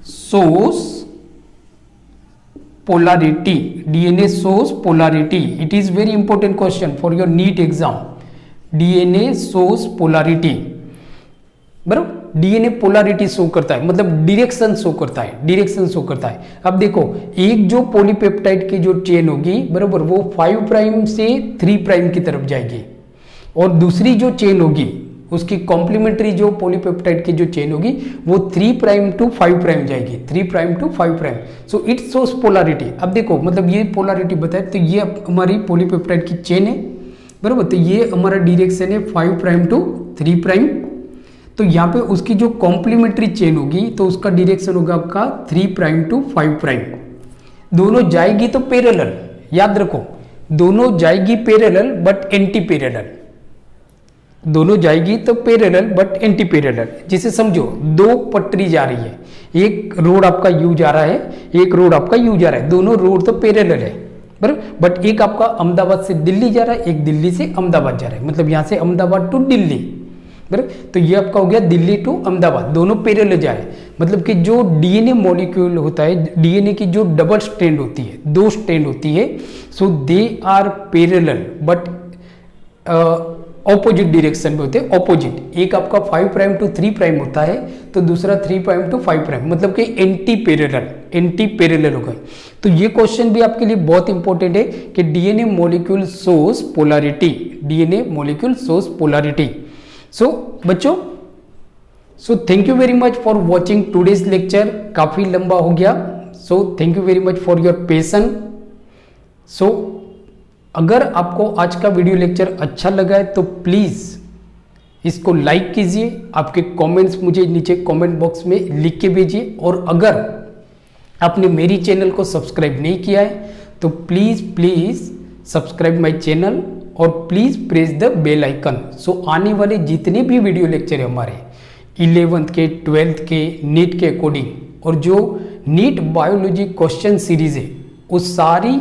shows polarity, DNA shows polarity, it is very important question for your NEET exam. DNA shows polarity, बराबर। डीएनए पोलैरिटी शो करता है, मतलब डायरेक्शन शो करता है, डायरेक्शन शो करता है। अब देखो, एक जो पॉलीपेप्टाइड की जो चेन होगी, बराबर, वो 5 प्राइम से 3 प्राइम की तरफ जाएगी, और दूसरी जो चेन होगी उसकी कॉम्प्लीमेंट्री जो पॉलीपेप्टाइड की जो चेन होगी वो 3 प्राइम टू 5 प्राइम जाएगी, 3 prime to 5 prime. So it shows polarity. अब देखो, मतलब ये पोलैरिटी बताए, तो ये हमारी पॉलीपेप्टाइड की चेन है, बराबर। तो ये हमारा डायरेक्शन है 5 प्राइम टू 3 प्राइम। तो यहाँ पे उसकी जो कॉम्प्लीमेंट्री चेन होगी तो उसका डायरेक्शन होगा आपका 3 प्राइम टू 5 प्राइम। दोनों जाएगी तो पैरेलल, याद रखो, दोनों जाएगी पैरेलल बट एंटी पैरेलल, दोनों जाएगी तो पैरेलल बट एंटी पैरेलल। जिसे समझो, 2 पटरी जा रही है, एक रोड आपका यू जा रहा है, एक रोड आपका यू जा रहा है, दोनों रोड तो पैरेलल है, बराबर। बट एक आपका अहमदाबाद से दिल्ली जा रहा है, एक दिल्ली से अहमदाबाद जा रहा है, मतलब यहाँ से अहमदाबाद टू दिल्ली, बराबर। तो ये आपका हो गया दिल्ली टू अहमदाबाद, दोनों पैरेलल जा रहे हैं। मतलब कि जो डीएनए मॉलिक्यूल होता है, डीएनए की जो डबल स्ट्रैंड होती है, 2 स्ट्रैंड होती है, so they are parallel but opposite direction में होते हैं, ऑपोजिट। एक आपका 5 प्राइम टू 3 प्राइम होता है, तो दूसरा 3 प्राइम टू 5 प्राइम, मतलब कि एंटी पैरेलल होगा। तो ये क्वेश्चन भी आपके लिए बहुत इंपॉर्टेंट है कि DNA molecule shows polarity, DNA molecule shows polarity. So बच्चों, so thank you very much for watching today's lecture. काफी लंबा हो गया, so thank you very much for your patience. So अगर आपको आज का वीडियो लेक्चर अच्छा लगा है तो प्लीज़ इसको लाइक कीजिए, आपके कमेंट्स मुझे नीचे कमेंट बॉक्स में लिख के भेजिए, और अगर आपने मेरी चैनल को सब्सक्राइब नहीं किया है तो प्लीज़ सब्सक्राइब माय चैनल, और please press the bell icon. So आने वाले जितने भी वीडियो लेक्चर है हमारे 11th के, 12th के, नीट के अकॉर्डिंग, और जो नीट बायोलॉजी क्वेश्चन सीरीज है, उस सारी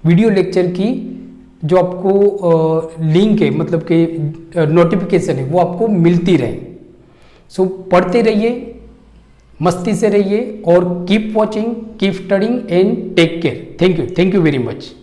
वीडियो लेक्चर की जो आपको लिंक है, मतलब कि नोटिफिकेशन है, वो आपको मिलती रहे। सो पढ़ते रहिए, मस्ती से रहिए, और keep watching, keep studying and take care. Thank you very much.